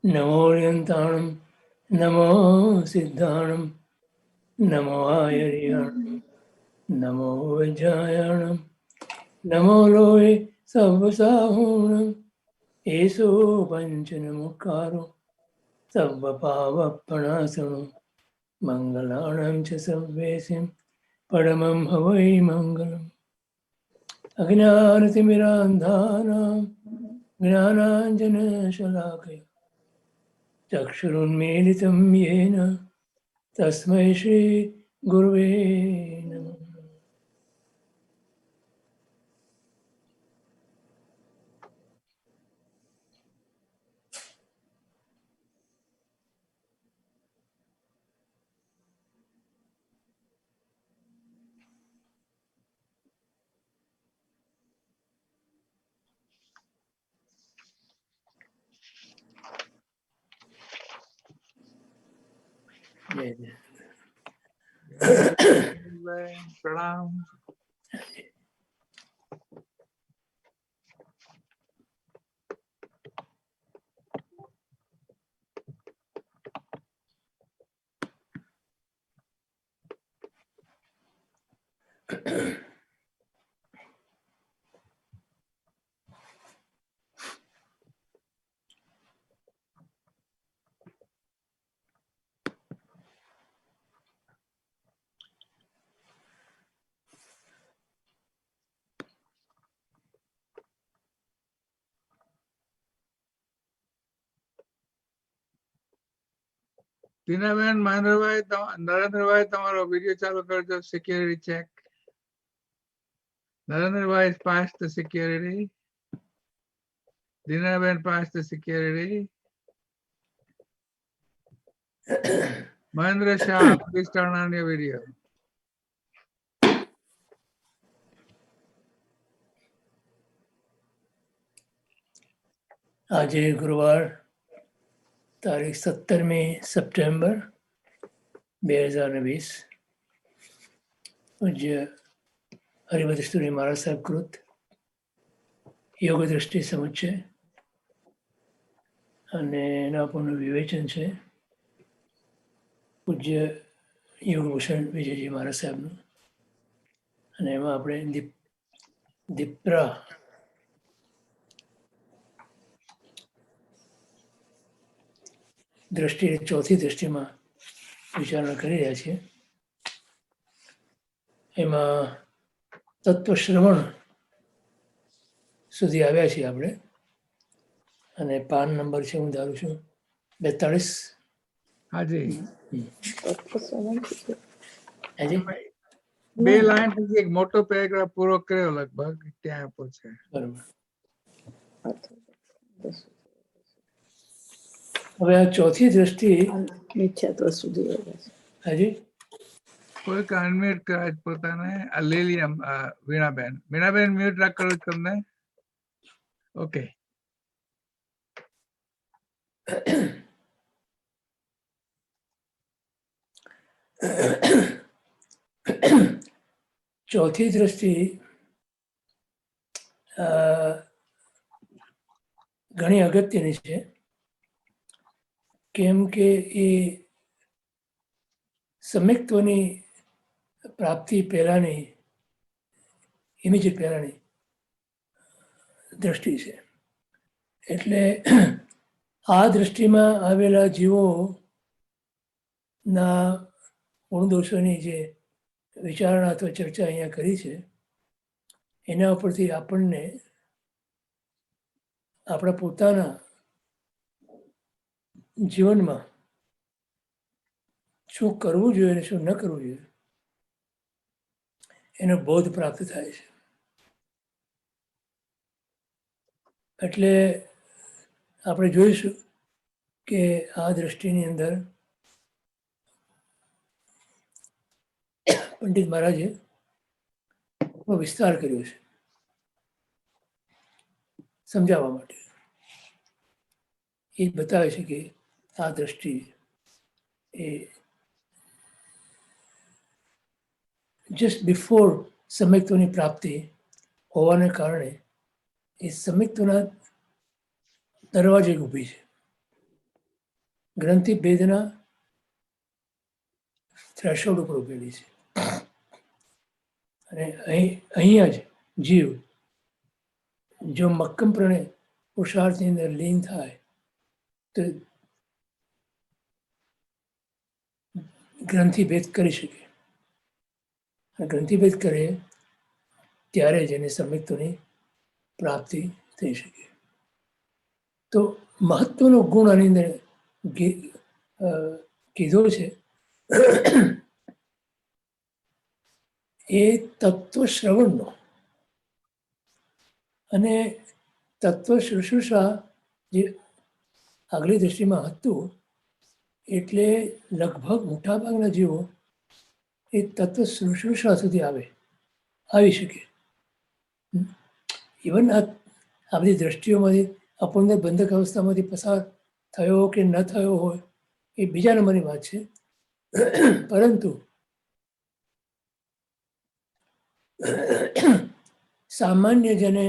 नमो यन्ताणं नमो सिद्धाणं नमो आयर्याणं नमो वज्रायाणं नमो लोये सर्वसाहूणं येषु पञ्चनमुखारो सर्वपावपणासनो मङ्गलाणां च सर्वेसिं परमं हवै मङ्गलम् अज्ञानतिमिरान्धानां ज्ञानाञ्जनशलाकया चक्षुरुन्मीलितं येन तस्मै श्रीगुरुवे नमः। जय जय प्रणाम। ટીનાબેન, મહેન્દ્રભાઈ, નરેન્દ્રભાઈ, તમારો વિડીયો ચાલુ કરજો. Security check. Narendrabhai pass the security. Dinaben pass the security. Mahendra Shah, please turn on your video. આજે ગુરુવાર તારીખ 17મી સપ્ટેમ્બર 2020 પૂજ્ય હરિભદ્ર સ્તુરી મહારાજ સાહેબ કૃત યોગ દ્રષ્ટિ સમુચ્ચય અને એના પૂર્ણ વિવેચન છે પૂજ્ય યોગભૂષણ વિજયજી મહારાજ સાહેબનું અને એમાં આપણે દીપ્રા દ્રષ્ટિ ચોથી દ્રષ્ટિમાં વિચારણા કરી રહ્યા છીએ. એમાં તત્વ શ્રવણ સુધી આવ્યા છીએ આપણે અને પાન નંબર છે હું ધારું છું 42. હાજી હાજી બે લાઈન થી એક મોટો પેરેગ્રાફ પૂરો કર્યો લગભગ ત્યાં આપો છે. બરોબર. હવે આ ચોથી દ્રષ્ટિ હાજી કોઈક અનમ્યુટ કરાય પોતાને. આ લીલી વીણાબેન, વીણાબેન મ્યુટ રાખ કરું તમને. ઓકે. ચોથી દ્રષ્ટિ ઘણી અગત્યની છે કેમ કે એ સમ્યક્ત્વની પ્રાપ્તિ પહેલાની ઇમિજિએટ પહેલાની દ્રષ્ટિ છે. એટલે આ દ્રષ્ટિમાં આવેલા જીવોના ગુણદોષોની જે વિચારણા અથવા ચર્ચા અહીંયા કરી છે એના ઉપરથી આપણને આપણા પોતાના જીવનમાં શું કરવું જોઈએ અને શું ન કરવું જોઈએ એનો બોધ પ્રાપ્ત થાય છે. એટલે આપણે જોઈશું કે આ દ્રષ્ટિની અંદર પંડિત મહારાજે વિસ્તાર કર્યો છે સમજાવવા માટે. એ બતાવે છે કે આ દ્રષ્ટિ એ જસ્ટ બિફોર સમ્યક્ત્વની પ્રાપ્તિ હોવાને કારણે એ સમ્યક્ત્વના દરવાજે ઊભી છે. ગ્રંથિ ભેદના થ્રેશોલ્ડ ઉપર ઉભેલી છે. અને અહીંયા જ જીવ જો મક્કમપણે પુરુષાર્થની અંદર લીન થાય તો ગ્રંથિભેદ કરી શકે. અને ગ્રંથિભેદ કરે ત્યારે જ એને સમ્યક્તોની પ્રાપ્તિ થઈ શકે. તો મહત્વનો ગુણ આની અંદર કીધો છે એ તત્વ શ્રવણનો. અને તત્વ શુશ્રૂષા જે આગલી દ્રષ્ટિમાં હતું, એટલે લગભગ મોટાભાગના જીવો એ તત્વ શુશ્રૂષા સુધી આવી શકે. ઇવન આ બધી દ્રષ્ટિઓમાંથી આપણને બંધક અવસ્થામાંથી પસાર થયો કે ન થયો હોય એ બીજા નંબરની વાત છે. પરંતુ સામાન્ય જેને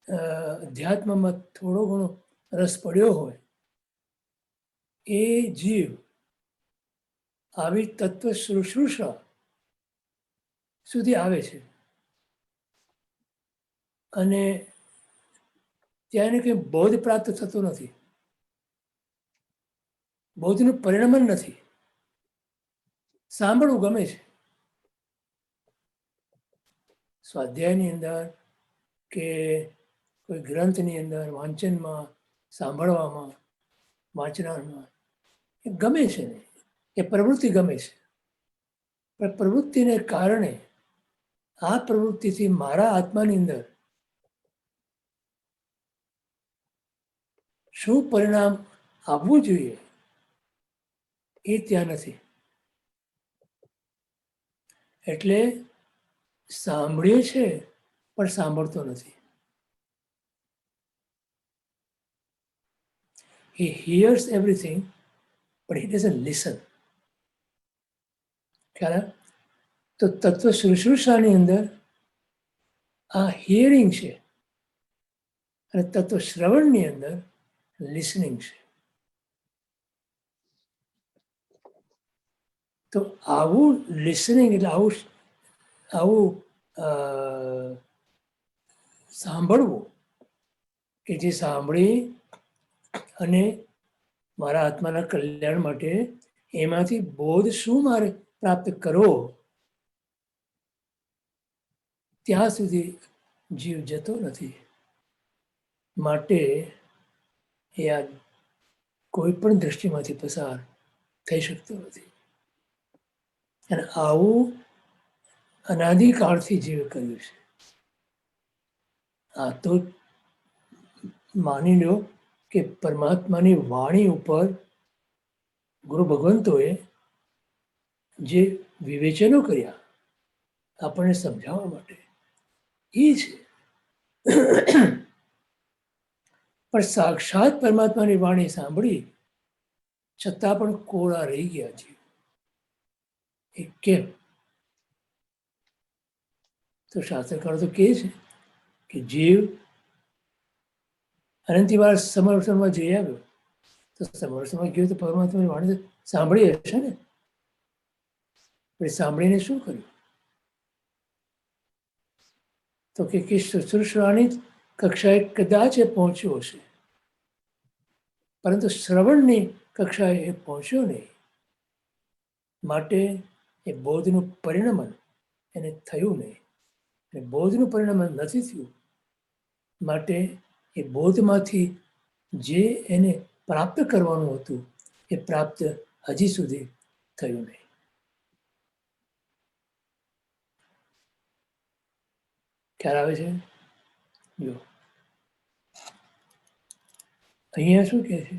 અધ્યાત્મમાં થોડો ઘણો રસ પડ્યો હોય એ જીવ આવી તત્વ શુશ્રૂષા સુધી આવે છે. અને ત્યાં એને કંઈ બોધ પ્રાપ્ત થતો નથી, બોધનું પરિણમન નથી. સાંભળવું ગમે છે, સ્વાધ્યાયની અંદર કે કોઈ ગ્રંથની અંદર વાંચનમાં, સાંભળવામાં, વાંચનારમાં એ ગમે છે ને, એ પ્રવૃત્તિ ગમે છે. પણ પ્રવૃત્તિને કારણે આ પ્રવૃત્તિથી મારા આત્માની અંદર શું પરિણામ આવવું જોઈએ એ ત્યાં નથી. એટલે સાંભળીએ છે પણ સાંભળતો નથી. He hears everything, but he doesn't listen. ખ્યાલ? તો તત્વ શુશ્રૂષાની અંદર આ હિયરિંગ છે અને તત્વ શ્રવણની અંદર લિસનિંગ છે. તો આવું લિસનિંગ એટલે આવું સાંભળવું કે જે સાંભળી અને મારા આત્માના કલ્યાણ માટે એમાંથી બોધ શું મારે પ્રાપ્ત કરવો, ત્યાં સુધી જીવ જતો નથી. માટે એ આ કોઈ પણ દ્રષ્ટિમાંથી પસાર થઈ શકતો નથી. અને આવું અનાદિકાળથી જીવે કર્યું છે. આ તો માની લો કે પરમાત્માની વાણી ઉપર ગુરુ ભગવંતોએ જે વિવેચનો કર્યા આપણને સમજાવવા માટે એ છે. પણ સાક્ષાત પરમાત્માની વાણી સાંભળી છતાં પણ કોળા રહી ગયા છે. એ કેમ? તો શાસ્ત્રકારો તો કહે છે કે જીવ અનંતિવાર સમર્થનમાં જઈ આવ્યો તો સમર્થનમાં ગયો તો પરમાત્માની વાણી સાંભળી હશે ને. સાંભળીને શું કર્યું? તો કે શુશ્રૂષાની કક્ષાએ કદાચ એ પહોંચ્યો હશે, પરંતુ શ્રવણની કક્ષાએ એ પહોંચ્યો નહીં. માટે એ બોધનું પરિણમન એને થયું નહીં. અને બોધનું પરિણમન નથી થયું માટે એ બોધમાંથી જે એને પ્રાપ્ત કરવાનું હતું એ પ્રાપ્ત હજી સુધી થયું નહીં. ખ્યાલ આવે છે? જો અહીંયા શું કહે છે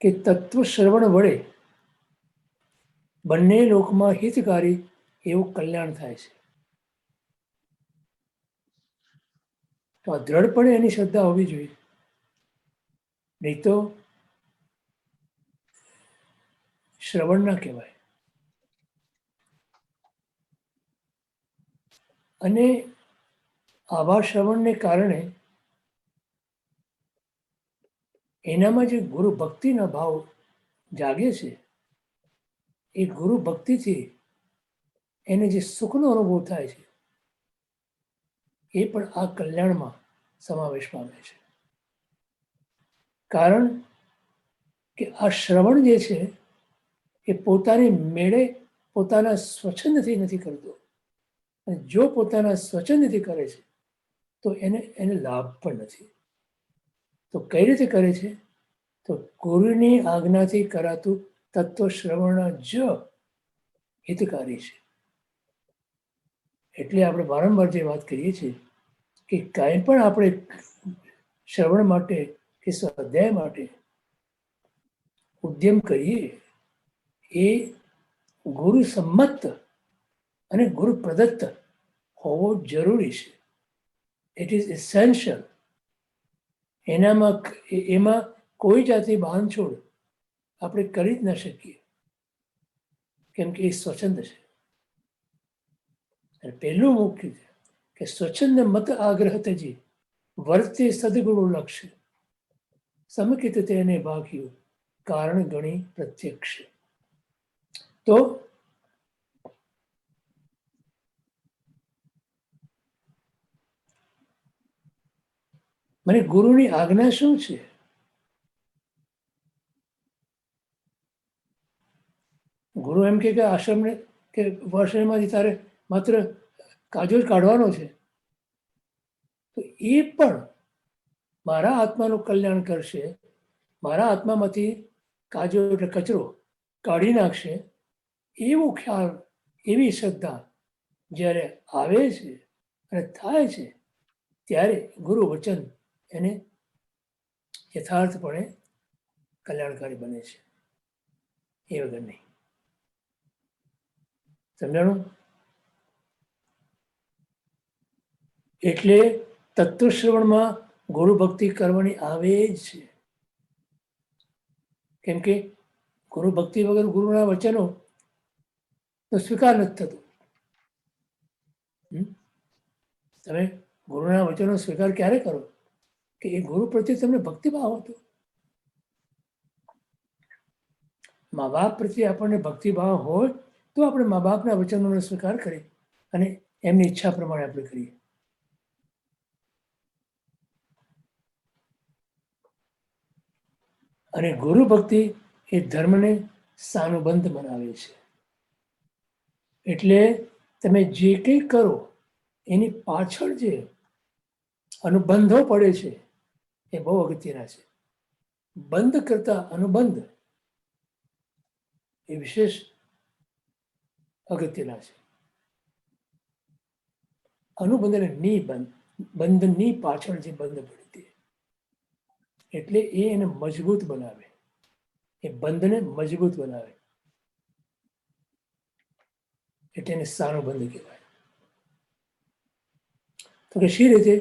કે તત્વ શ્રવણ વડે બંને લોકમાં હિતકારી એવું કલ્યાણ થાય છે. તો આ દ્રઢપણે એની શ્રદ્ધા હોવી જોઈએ. નહીં તો શ્રવણ ના કહેવાય. અને આવા શ્રવણને કારણે એનામાં જે ગુરુ ભક્તિના ભાવ જાગે છે, એ ગુરુ ભક્તિથી એને જે સુખનો અનુભવ થાય છે, એ પણ આ કલ્યાણમાં સમાવેશ પામે છે. કારણ કે આ શ્રવણ જે છે એ પોતાની મેળે પોતાના સ્વચ્છંદથી નથી કરતો. અને જો પોતાના સ્વચ્છંદથી કરે છે તો એને લાભ પણ નથી. તો કઈ રીતે કરે છે? તો ગુરુની આજ્ઞાથી કરાતું તત્વ શ્રવણ જ હિતકારી છે. એટલે આપણે વારંવાર જે વાત કરીએ છીએ કે કાંઈ પણ આપણે શ્રવણ માટે કે સ્વાધ્યાય માટે ઉદ્યમ કરીએ એ ગુરુ સંમત અને ગુરુ પ્રદત્ત હોવો જરૂરી છે. It is essential. એમાં કોઈ જાતની બાંધછોડ આપણે કરી જ ન શકીએ, કેમ કે એ સ્વચ્છંદ છે. અને પહેલું મુખ્ય છે કે સ્વચ્છંદ મત આગ્રહ તજી વર્તે સદગુરુ લક્ષ્ય સમકિત તેને બાક્યું કારણ ગણી પ્રત્યક્ષ. તો મને ગુરુની આજ્ઞા શું છે? ગુરુ એમ કે આશ્રમને કે વર્ષમાંથી તારે માત્ર કાજો જ કાઢવાનો છે, તો એ પણ મારા આત્માનું કલ્યાણ કરશે, મારા આત્મામાંથી કાજો એટલે કચરો કાઢી નાખશે, એવો ખ્યાલ, એવી શ્રદ્ધા જ્યારે આવે છે અને થાય છે, ત્યારે ગુરુ વચન એને યથાર્થપણે કલ્યાણકારી બને છે. એ વગર નહીં. સમજાણું? એટલે તત્વશ્રવણમાં ગુરુ ભક્તિ કરવાની આવે જ છે. કેમ કે ગુરુ ભક્તિ વગર ગુરુના વચનો તો સ્વીકાર નથી થતો. તમે ગુરુના વચનો સ્વીકાર ક્યારે કરો? કે એ ગુરુ પ્રત્યે તમને ભક્તિભાવ હતો. મા બાપ પ્રત્યે આપણને ભક્તિભાવ હોય તો આપણે મા બાપના વચનોનો સ્વીકાર કરીએ અને એમની ઈચ્છા પ્રમાણે આપણે કરીએ. અને ગુરુ ભક્તિ એ ધર્મને સાનુબંધ બનાવે છે. એટલે તમે જે કંઈ કરો એની પાછળ જે અનુબંધો પડે છે એ બહુ અગત્યના છે. બંધ કરતા અનુબંધ એ વિશેષ અગત્યના છે. અનુબંધ અને નિબંધ, બંધની પાછળ જે બંધ પડતી, એટલે એ એને મજબૂત બનાવે, એ બંધને મજબૂત બનાવે, એટલે એને સાનુબંધ કહેવાય. તો કે શી રીતે?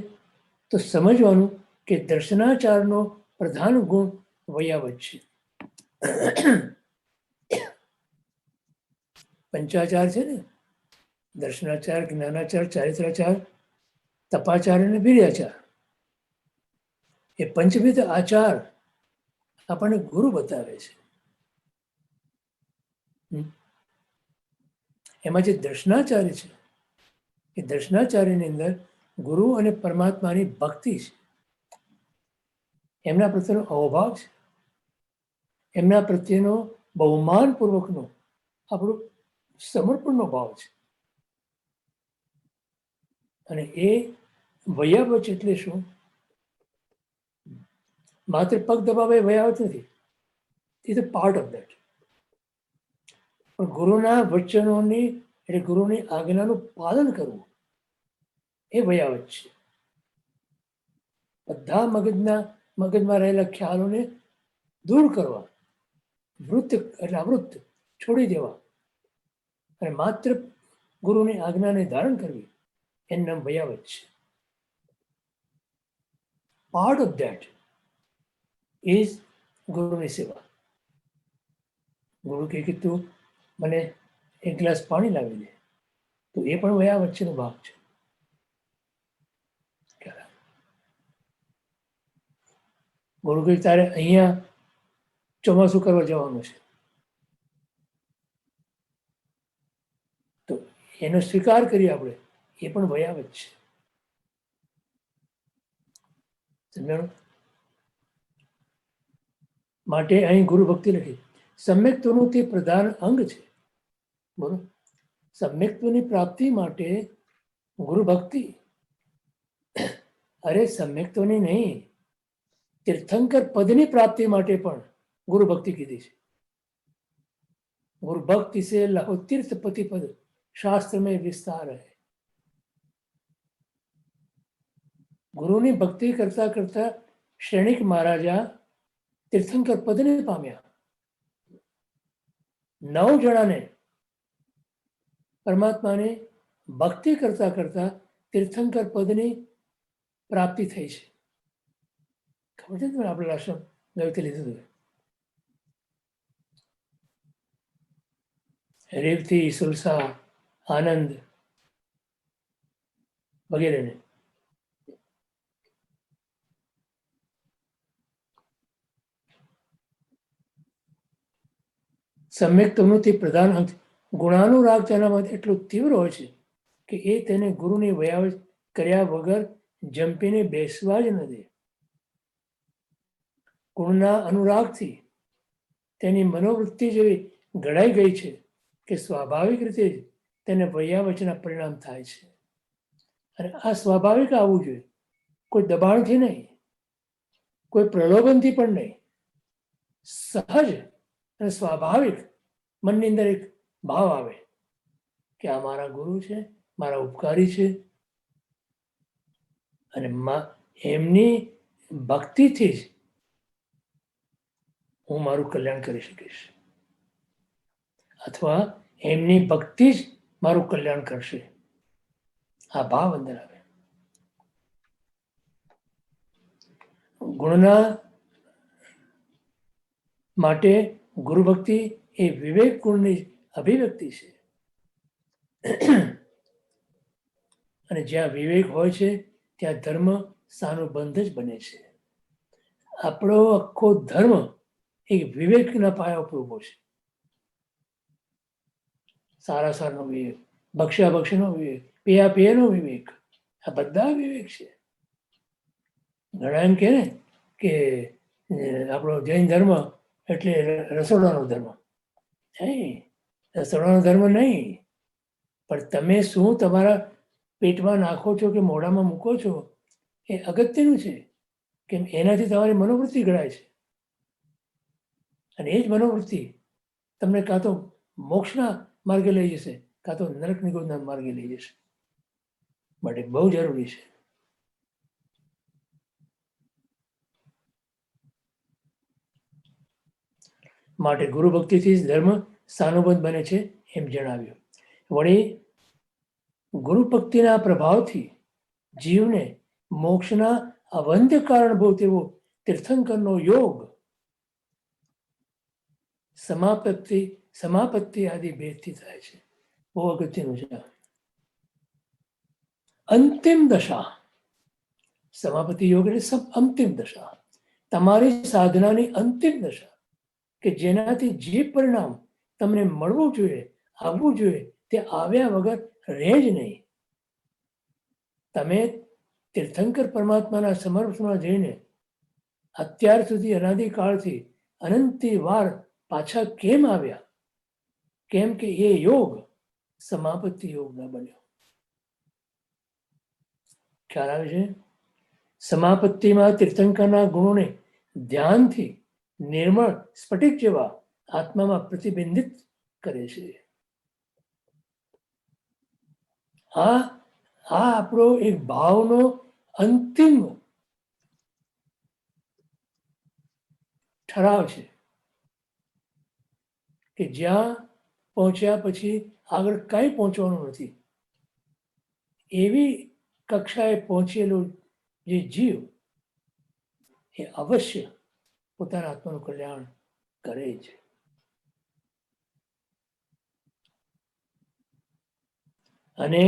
તો સમજવાનું કે દર્શનાચારનો પ્રધાન ગુણ વૈયાવત છે. પંચાચાર છે ને, દર્શનાચાર, જ્ઞાનાચાર, ચારિત્રાચાર, તપાચાર અને વીર્યાચાર. એ પંચવિધ આચાર આપણને ગુરુ બતાવે છે. એમાં જે દર્શનાચાર્ય છે, એ દર્શનાચાર્યની અંદર ગુરુ અને પરમાત્માની ભક્તિ છે, એમના પ્રત્યેનો અહોભાવ છે, એમના પ્રત્યેનો બહુમાનપૂર્વકનો આપણું સમર્પણનો ભાવ છે. અને એ વૈયાવચ એટલે શું? માત્ર પગ દબાવે વૈયાવચ નથી. Is a part of that. પણ ગુરુના વચનોની એટલે ગુરુની આજ્ઞાનું પાલન કરવું એ વૈયાવચ છે. બધા મગજમાં રહેલા ખ્યાલોને દૂર કરવા, વૃત્ત એટલે આવૃત્ત છોડી દેવા અને માત્ર ગુરુની આજ્ઞાને ધારણ કરવી, એનું નામ વૈયાવચ છે. પાર્ટ ઓફ દેટ ઇઝ ગુરુની સેવા. ગુરુ કહે કે તું મને એક ગ્લાસ પાણી લાવી દે, તો એ પણ વૈયાવચનો ભાગ છે. ગુરુ કહે તારે અહીંયા ચોમાસું કરવા જવાનું છે, તો એનો સ્વીકાર કરીએ આપણે, એ પણ ભયાવત છે. સમજાણું? માટે અહીં ગુરુ ભક્તિ લખી. સમ્યક્ત્વનું તે પ્રધાન અંગ છે. બોલો, સમ્યક્ત્વની પ્રાપ્તિ માટે ગુરુ ભક્તિ. અરે સમ્યક્ત્વની નહીં, તીર્થંકર પદની પ્રાપ્તિ માટે પણ ગુરુ ભક્તિ કીધી છે. गुरु भक्ति से लहो तीर्थ पति पद शास्त्र में विस्तार है. ગુરુની ભક્તિ કરતા કરતા શ્રેણિક મહારાજા તીર્થંકર પદને પામ્યા. 9 જણાને પરમાત્માને ભક્તિ કરતા કરતા તીર્થંકર પદની પ્રાપ્તિ થઈ છે. ખબર છે તમને? આપણે આશ્રમ ગઈ લીધું હતું. રેવતી, સુરસા, આનંદ વગેરેને. સમ્યક્ત્વનું તે પ્રધાન અંગ. ગુણાનુરાગ તેનામાં એટલું તીવ્ર હોય છે કે એ તેને ગુરુની વયાવત કર્યા વગર જંપીને બેસવા જ ન દે. ગુણના અનુરાગથી તેની મનોવૃત્તિ જેવી ઘડાઈ ગઈ છે કે સ્વાભાવિક રીતે જ તેને વૈયાવચના પરિણામ થાય છે. અને આ સ્વાભાવિક આવવું જોઈએ, કોઈ દબાણથી નહીં, કોઈ પ્રલોભનથી પણ નહીં. સહજ અને સ્વાભાવિક મનની અંદર એક ભાવ આવે કે આ મારા ગુરુ છે, મારા ઉપકારી છે, અને એમની ભક્તિથી જ હું મારું કલ્યાણ કરી શકીશ, અથવા એમની ભક્તિ જ મારું કલ્યાણ કરશે. આ ભાવ અંદર આવે. ગુણના માટે ગુરુ ભક્તિ એ વિવેક ગુણની અભિવ્યક્તિ છે. અને જ્યાં વિવેક હોય છે ત્યાં ધર્મ સાનુબંધ જ બને છે. આપણો આખો ધર્મ એક વિવેકના પાયા ઉપર ઉભો છે. સારા સારનો વિવેક, ભક્ષ્યા ભક્ષ્યનો વિવેક, પીયા પીયાનો વિવેક, આ બધા વિવેક છે. ઘણા એમ કહે ને કે આપણો જૈન ધર્મ એટલે રસોડાનો ધર્મ. નહીં, રસોડાનો ધર્મ નહીં, પણ તમે શું તમારા પેટમાં નાખો છો કે મોઢામાં મૂકો છો એ અગત્યનું છે, કે એનાથી તમારી મનોવૃત્તિ ઘડાય છે. અને એ જ મનોવૃત્તિ તમને કાં તો મોક્ષના માર્ગે લઈ જશે, કાં તો નરક નિગોદના માર્ગે લઈ જશે. માટે બહુ જરૂરી છે. માટે ગુરુ ભક્તિથી જ ધર્મ સાનુબંધ બને છે એમ જણાવ્યું. વળી ગુરુ ભક્તિના પ્રભાવથી જીવને મોક્ષના અવંદ્ય કારણભૂત એવો તીર્થંકરનો યોગ સમાપત્તિ આદિ ભેદથી થાય છે. બહુ અગત્યનું છે. અંતિમ દશા, સમાપત્તિ યોગ એટલે અંતિમ દશા, તમારી સાધનાની અંતિમ દશા, કે જેનાથી જે પરિણામ તમને મળવું જોઈએ, આવવું જોઈએ, તે આવ્યા વગર રહે જ નહીં. તમે તીર્થંકર પરમાત્માના સમર્પણમાં જઈને અત્યાર સુધી અનાદિકાળથી અનંતી વાર પાછા કેમ આવ્યા? કેમ કે એ યોગ સમાપત્તિ યોગ ન બન્યો. ખ્યાલ આવે છે? સમાપત્તિમાં તીર્થંકરના ગુણોને ધ્યાનથી નિર્મળ સ્ફટિક જેવા આત્મામાં પ્રતિબિંબિત કરે છે. આ આપણો એક ભાવનો અંતિમ ઠરાવ છે કે જ્યાં પહોંચ્યા પછી આગળ કંઈ પહોંચવાનું નથી. એવી કક્ષાએ પહોંચેલો જે જીવ એ અવશ્ય પોતાના આત્માનું કલ્યાણ કરે છે. અને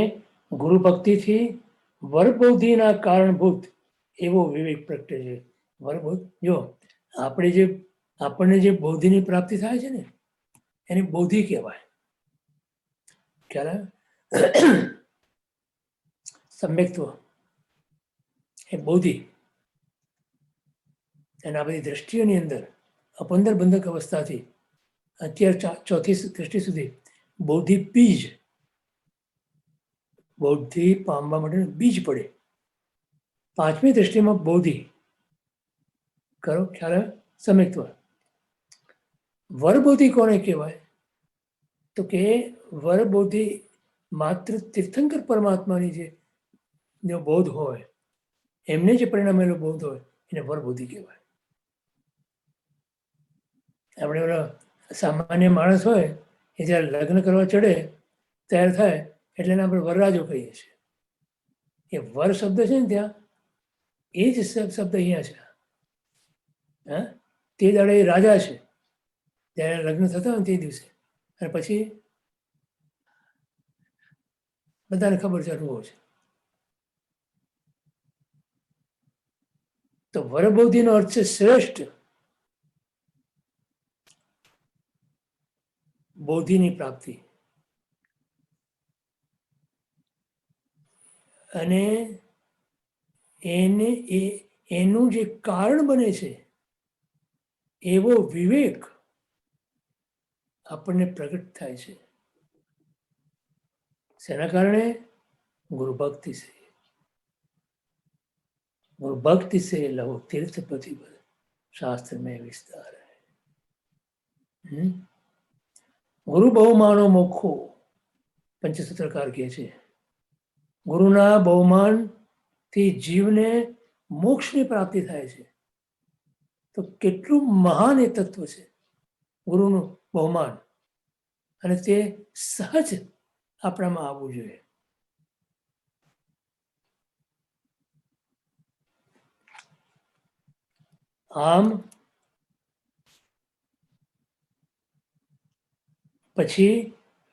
ગુરુ ભક્તિથી વરબોધિના કારણભૂત એવો વિવેક પ્રગટે છે. બરાબર. જો આપણને જે બોધિની પ્રાપ્તિ થાય છે ને એને બોધિ કહેવાય. ખ્યાલ આવે? સમ્યક્ત્વ એ બોધિ. અને આ બધી દ્રષ્ટિઓની અંદર અપંદર બંધક અવસ્થાથી અત્યાર ચોથી દ્રષ્ટિ સુધી બોધિ બીજ, બૌદ્ધિ પામવા માટેનું બીજ પડે. પાંચમી દ્રષ્ટિમાં બોધિ કરો, ખ્યાલ આવે? સમ્યક્ત્વ. વરબોધિ કોને કહેવાય? તો કે વરબોધિ માત્ર તીર્થંકર પરમાત્માની જે બોધ હોય, એમને જે પરિણામેલો બોધ હોય એને વરબોધિ કહેવાય. આપણે ઓલા સામાન્ય માણસ હોય એ જ્યારે લગ્ન કરવા ચડે તૈયાર થાય એટલે એને આપણે વરરાજો કહીએ છીએ. એ વર શબ્દ છે ને ત્યાં એ જ શબ્દ અહીંયા છે. હા, તે દાડે એ રાજા છે જ્યારે લગ્ન થતા હોય ને તે દિવસે. અને પછી બધાને ખબર છે અનુભવ છે. તો વરબોધિનો અર્થ છે શ્રેષ્ઠ બોધિની પ્રાપ્તિ. અને એનું જે કારણ બને છે એવો વિવેક આપણને પ્રગટ થાય છે. શેના કારણે? ગુરુ ભક્તિ से. गुरु भक्ति से लहो तीर्थ प्रतिपद शास्त्र में विस्तार है. ગુરુ બહુમાનો મોખો પંચસૂત્રકાર કહે છે. ગુરુના બહુમાનથી જીવને મોક્ષની પ્રાપ્તિ થાય છે. તો કેટલું મહાન એ તત્વ છે ગુરુનું બહુમાન, અને તે સહજ આપણામાં આવવું જોઈએ. આમ પછી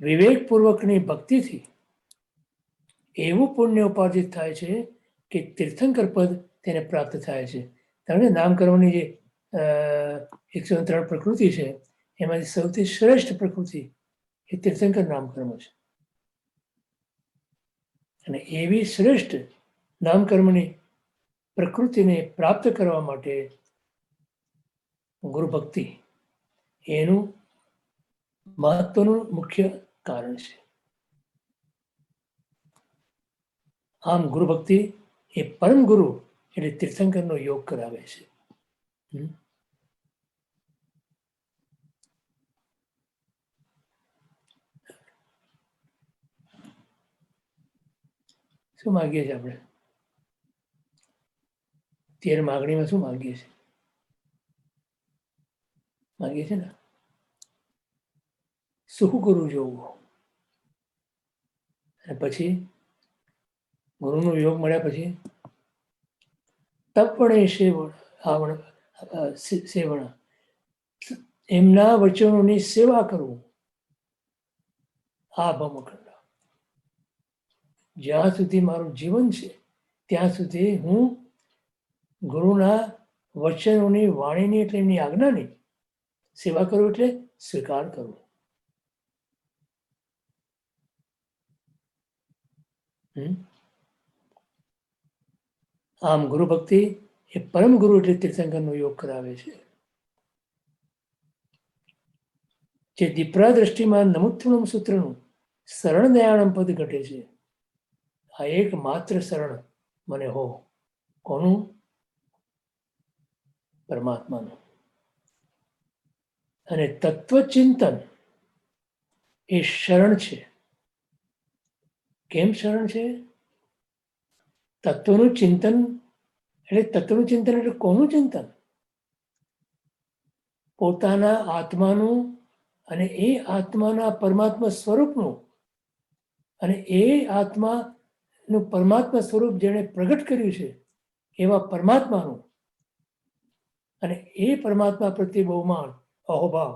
વિવેકપૂર્વકની ભક્તિથી એવું પુણ્ય ઉપાર્જિત થાય છે કે તીર્થંકર પદ તેને પ્રાપ્ત થાય છે. તમને નામકર્મની જે 103 પ્રકૃતિ છે એમાંથી સૌથી શ્રેષ્ઠ પ્રકૃતિ એ તીર્થંકર નામકર્મ છે. અને એવી શ્રેષ્ઠ નામકર્મની પ્રકૃતિને પ્રાપ્ત કરવા માટે ગુરુ ભક્તિ એનું મહત્વનું મુખ્ય કારણ છે. આમ ગુરુ ભક્તિ એ પરમ ગુરુ એટલે તીર્થંકરનો યોગ કરાવે છે. શું માગીએ છીએ આપણે? 13 માગણીમાં શું માગીએ છીએ? માગીએ છીએ ને સુખ ગુરુ જોવું. અને પછી ગુરુનો યોગ મળ્યા પછી તપણે સેવણ, એમના વચનોની સેવા કરવું. આ ભમખંડ જ્યાં સુધી મારું જીવન છે ત્યાં સુધી હું ગુરુના વચનોની, વાણીની એટલે એમની આજ્ઞાની સેવા કરવું એટલે સ્વીકાર કરવો. આમ ગુરુ ભક્તિ એ પરમ ગુરુ એટલે તીર્થંકરનો યોગ કરાવે છે. જે દીપરા દ્રષ્ટિમાં નમુત્થુણમ સૂત્રનું શરણ દયાણમ પદ ઘટે છે. આ એક માત્ર શરણ મને હો. કોનું? પરમાત્માનું. અને તત્વચિંતન એ શરણ છે. કેમ શરણ છે? તત્વનું ચિંતન એટલે કોનું ચિંતન? પોતાના આત્માનું અને એ આત્માના પરમાત્મા સ્વરૂપનું, અને એ આત્માનું પરમાત્મા સ્વરૂપ જેણે પ્રગટ કર્યું છે એવા પરમાત્માનું, અને એ પરમાત્મા પ્રત્યે બહુમાન અહોભાવ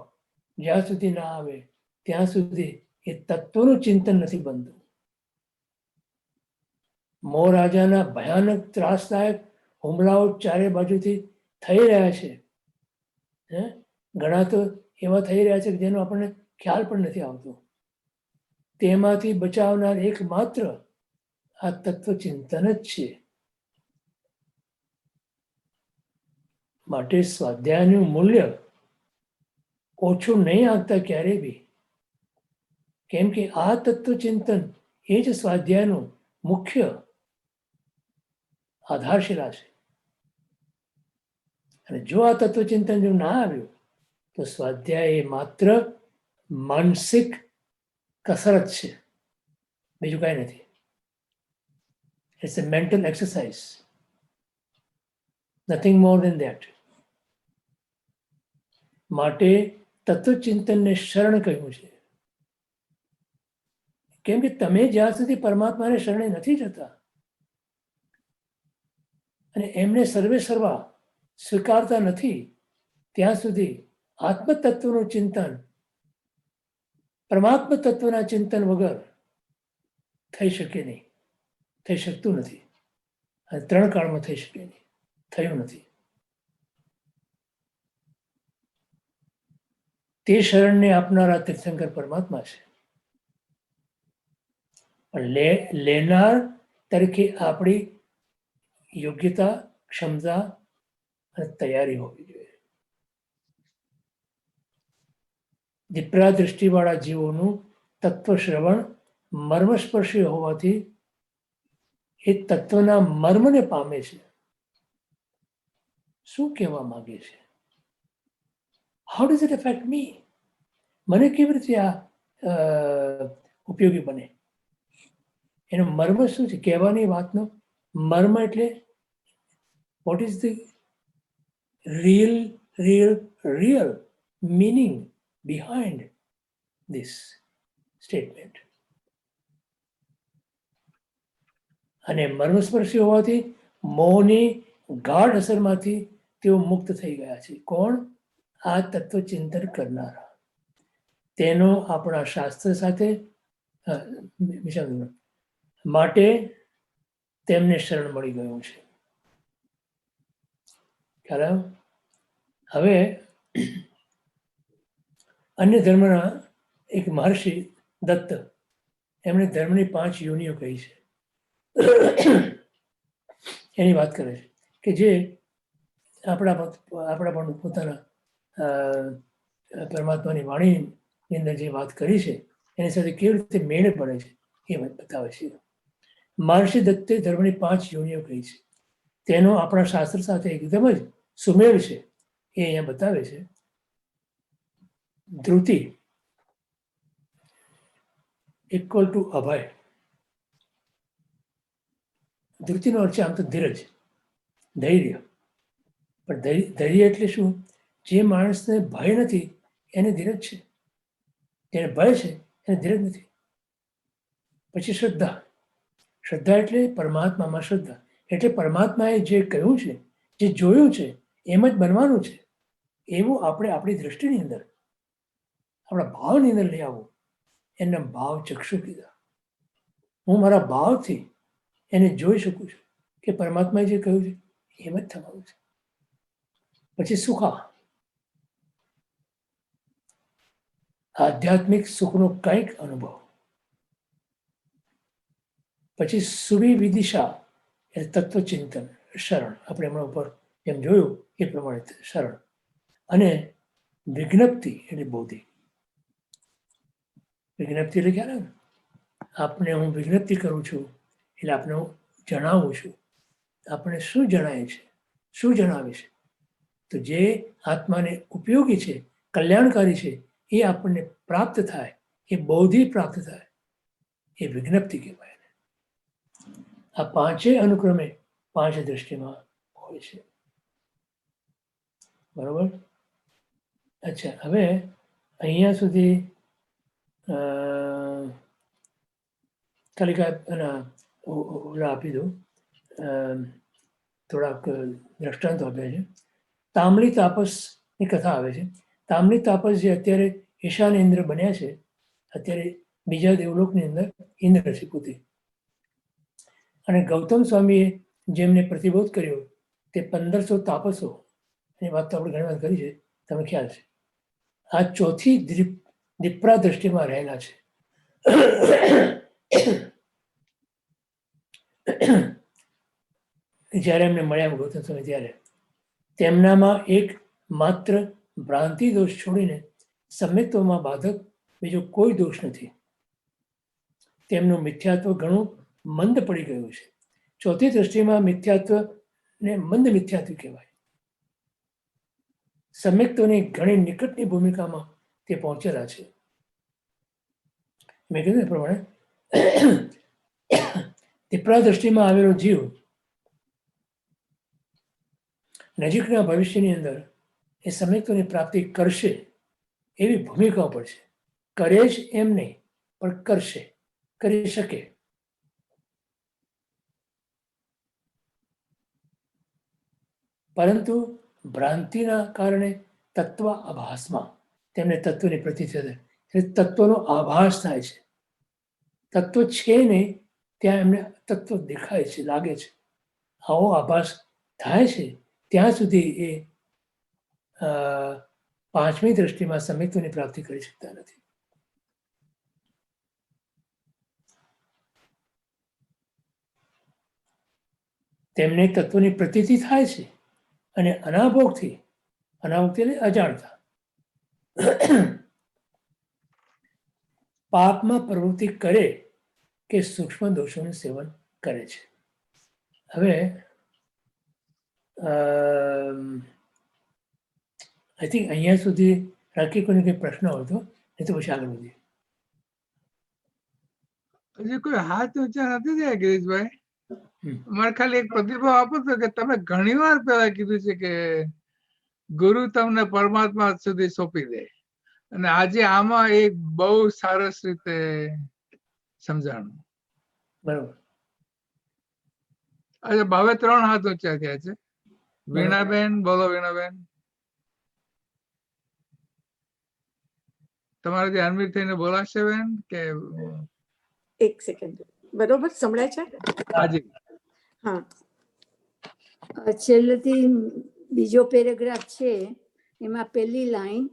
જ્યાં સુધી ના આવે ત્યાં સુધી એ તત્વનું ચિંતન નથી બનતું. મોરાજાના ભયાનક ત્રાસદાયક હુમલાઓ ચારે બાજુથી થઈ રહ્યા છે, હે, ઘણા તો એવા થઈ રહ્યા છે કે જેનો આપણને ખ્યાલ પણ નથી આવતો, તેમાંથી બચાવનાર એકમાત્ર આ તત્વચિંતન જ છે. માટે સ્વાધ્યાયનું મૂલ્ય ઓછું નહીં આપતા ક્યારેય બી, કેમ કે આ તત્વચિંતન એ જ સ્વાધ્યાયનું મુખ્ય આધારશિલા છે. અને જો આ તત્વચિંતન જો ના આવ્યું તો સ્વાધ્યાય એ માત્ર માનસિક કસરત છે, બીજું કાંઈ નથી. It's a mental exercise, nothing more than that. માટે તત્વચિંતનને શરણ કહ્યું છે, કેમ કે તમે જ્યાં સુધી પરમાત્માને શરણે નથી જતા અને એમને સર્વે સર્વા સ્વીકારતા નથી ત્યાં સુધી આત્મતત્વનું ચિંતન પરમાત્મા તત્વના ચિંતન વગર થઈ શકે નહીં, થઈ શકતું નથી, અને 3 કાળમાં થઈ શકે નહીં, થયું નથી. તે શરણને આપનારા તીર્થંકર પરમાત્મા છે, પણ લેનાર તરીકે આપણી યોગ્યતા, ક્ષમતા અને તૈયારી હોવી જોઈએ. દીપડા દૃષ્ટિવાળા જીવોનું તત્વ શ્રવણ મર્મસ્પર્શી હોવાથી એ તત્વના મર્મને પામે છે. શું કહેવા માંગે છે? હાઉ ડઝ ઇટ એફેક્ટ મી? મને કેવી રીતે આ ઉપયોગી બને? એનો મર્મ શું છે? કહેવાની વાતનો મર્મ એટલે what is the real meaning behind this statement? અને મર્મસ્પર્શી હોવાથી મોહની ગાઢ અસરમાંથી તેઓ મુક્ત થઈ ગયા છે. કોણ? આ તત્વચિંતન કરનારા. તેનો આપણા શાસ્ત્ર સાથે માટે તેમને શરણ મળી ગયું છે. ખ્યાલ? હવે અન્ય ધર્મના એક મહર્ષિ દત્ત, એમણે ધર્મની 5 યોનિઓ કહી છે, એની વાત કરે છે કે જે આપણા પણ પોતાના પરમાત્માની વાણીની અંદર જે વાત કરી છે એની સાથે કેવી રીતે મેળ પડે છે એ બતાવે છે. મહર્ષિ દત્તે ધર્મની 5 યોનિઓ કહી છે, તેનો આપણા શાસ્ત્ર સાથે એકદમ જ સુમેળ છે, એ અહીંયા બતાવે છે. ધ્રુતિ ઇક્વલ ટુ અભય. ધ્રુતિનો અર્થ છે આમ તો ધીરજ, ધૈર્ય. પણ ધૈર્ય એટલે શું? જે માણસને ભય નથી એને ધીરજ છે, જેને ભય છે એને ધીરજ નથી. પછી શ્રદ્ધા. શ્રદ્ધા એટલે પરમાત્મામાં શ્રદ્ધા, એટલે પરમાત્માએ જે કહ્યું છે, જે જોયું છે એમ જ બનવાનું છે, એવું આપણે આપણી દ્રષ્ટિની અંદર, આપણા ભાવની અંદર લઈ આવવું. એના ભાવ ચક્ષુ કીધા. હું મારા ભાવથી એને જોઈ શકું છું કે પરમાત્માએ જે કહ્યું છે એમ જ થવાનું છે. પછી સુખા. આધ્યાત્મિક સુખનો કંઈક અનુભવ. પછી સુવિવિદિશા એટલે તત્વચિંતન, શરણ. આપણે હમણાં ઉપર જેમ જોયું એ પ્રમાણે શરણ. અને વિજ્ઞપ્તિ એટલે બોધિ. વિજ્ઞપ્તિ એટલે ક્યારે? આપણે હું વિજ્ઞપ્તિ કરું છું એટલે આપણે હું જણાવું છું. આપણે શું જણાય છે, શું જણાવે છે? તો જે આત્માને ઉપયોગી છે, કલ્યાણકારી છે, એ આપણને પ્રાપ્ત થાય, એ બોધિ પ્રાપ્ત થાય, એ વિજ્ઞપ્તિ કહેવાય. આ 5 અનુક્રમે 5 દ્રષ્ટિમાં હોય છે. બરોબર? અચ્છા, હવે અહીંયા સુધી ખાલી ઓલા આપી દઉં, થોડાક દ્રષ્ટાંતો આપ્યા છે. તામલી તાપસની કથા આવે છે. તામલી તાપસ જે અત્યારે ઈશાન ઇન્દ્ર બન્યા છે, અત્યારે બીજા દેવલોકની અંદર ઇન્દ્ર છે પોતે. અને ગૌતમ સ્વામીએ જેમને પ્રતિબોધ કર્યો તે 1500 તાપસો એની વાત તો આપણે ઘણી વાર કરી છે, તમે ખ્યાલ છે. આ ચોથી દીપરા દ્રષ્ટિમાં રહેલા છે. જ્યારે એમને મળ્યા ગૌતમ સ્વામી ત્યારે તેમનામાં એક માત્ર ભ્રાંતિ દોષ છોડીને સમ્યક્ત્વમાં બાધક બીજો કોઈ દોષ નથી. તેમનું મિથ્યાત્વ ઘણું મંદ પડી ગયું છે. ચોથી દ્રષ્ટિમાં મિથ્યાત્વને મંદ મિથ્યાત્વ કહેવાય. સમ્યક્ત્વની ઘણી નિકટની ભૂમિકામાં તે પહોંચેલા છે. મેં કીધું એ પ્રમાણે દીપડા દ્રષ્ટિમાં આવેલો જીવ નજીકના ભવિષ્યની અંદર એ સમ્યક્ત્વની પ્રાપ્તિ કરશે એવી ભૂમિકાઓ પર છે. કરે જ એમ નહીં, પણ કરશે, કરી શકે. પરંતુ ભ્રાંતિના કારણે તત્વ આભાસમાં તેમને તત્વની પ્રતીતિ થાય, એટલે તત્વનો આભાસ થાય છે. તત્વ છે નહીં ત્યાં એમને તત્વ દેખાય છે, લાગે છે. આવો આભાસ થાય છે ત્યાં સુધી એ પાંચમી દ્રષ્ટિમાં સમ્યક્ત્વની પ્રાપ્તિ કરી શકતા નથી. તેમને તત્વની પ્રતીતિ થાય છે અને અનાભોગથી એટલે અજાણતા પાપમાં પ્રવૃત્તિ કરે કે સૂક્ષ્મ દોષોનું સેવન કરે છે. હવે આઈ થિંક અહીંયા સુધી રાખી કોઈને કંઈ પ્રશ્ન હોય તો, નહીં તો પછી આગળ વધીએ. હજી કોઈ હાથ ઊંચા નથી થયા ગિરીશભાઈ? હમ. મારે ખાલી એક પ્રતિભાવ આપો છો કે તમે ઘણી વાર પહેલા કીધું છે કે ગુરુ તમને પરમાત્મા સુધી સોંપી દે, અને આજે આમાં એક બહુ સરસ રીતે સમજાણું. બરોબર. આજે હવે 3 હાથ ઊંચા થયા છે. વીણાબેન, બોલો વીણાબેન. તમારાથી અનમ્યુટ થઈને બોલાશે બેન કે? એક સેકન્ડ. બરોબર સંભળાય છે? હાજી. હા, છેલ્લેથી બીજો પેરેગ્રાફ છે, એમાં પહેલી લાઈન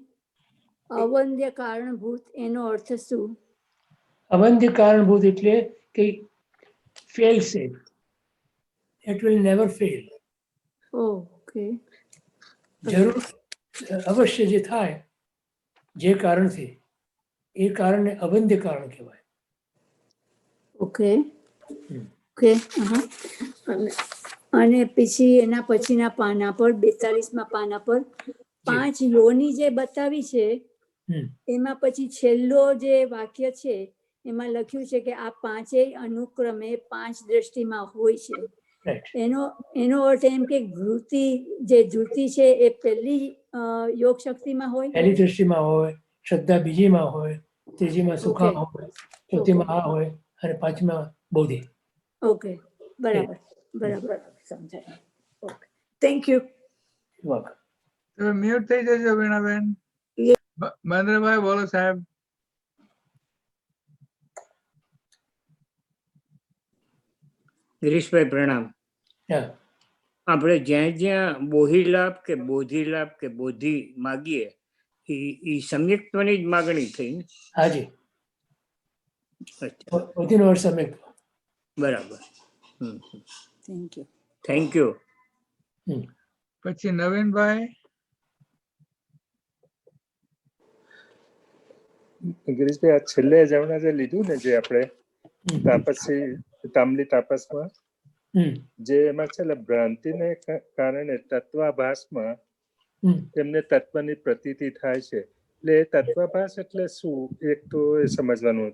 અવંદ્ય કારણભૂત, એનો અર્થ શું? અવંદ્ય કારણભૂત એટલે કે fail safe, it will never fail. Okay. જરૂર અવશ્ય જે થાય જે કારણથી, એ કારણને અવંદ્ય કારણ કહેવાય. Okay okay. અને પછી એના પછીના પાના પર 42મા પાના પર 5 યોની જે બતાવી છે, એમાં પછી છેલ્લો જે વાક્ય છે એમાં લખ્યું છે કે આ પાંચેય અનુક્રમે 5 દ્રષ્ટિમાં હોય છે. એનો અર્થ એમ કે જે ધૃતિ છે એ પહેલી યોગ શક્તિમાં હોય, પહેલી દ્રષ્ટિમાં હોય, શ્રદ્ધા બીજીમાં હોય, ત્રીજીમાં સુખામાં હોય, ચોથીમાં આ હોય અને પાંચમાં બોધિ. ઓકે, બરાબર બરાબર સમજાય. Okay, thank you. તમે મ્યુટ થઈ જજો વીણાબેન. મહેન્દ્રભાઈ બોલો સાહેબ. ગિરીશભાઈ પ્રણામ. આપણે જ્યાં જ્યાં બોહિલાભ કે બોધિલાભ કે બોધિ માગીએ એ સમ્યક્ત્વની જ માગણી થઈ ને? હાજી, બોધિનો અર્થ સમ્યક્ત્વ. બરાબર. Thank you. Thank you. પછી નવીનભાઈ. ગિરીશભાઈ, આ છેલ્લે જમણા જે લીધું ને, જે આપણે તાપસી તાંબલી તાપસમાં જે એમાં છે ને ભ્રાંતિને કારણે તત્વાભાસમાં તેમને તત્વની પ્રતીતિ થાય છે. એટલે એ તત્વાભાસ એટલે શું, એક તો એ સમજવાનું.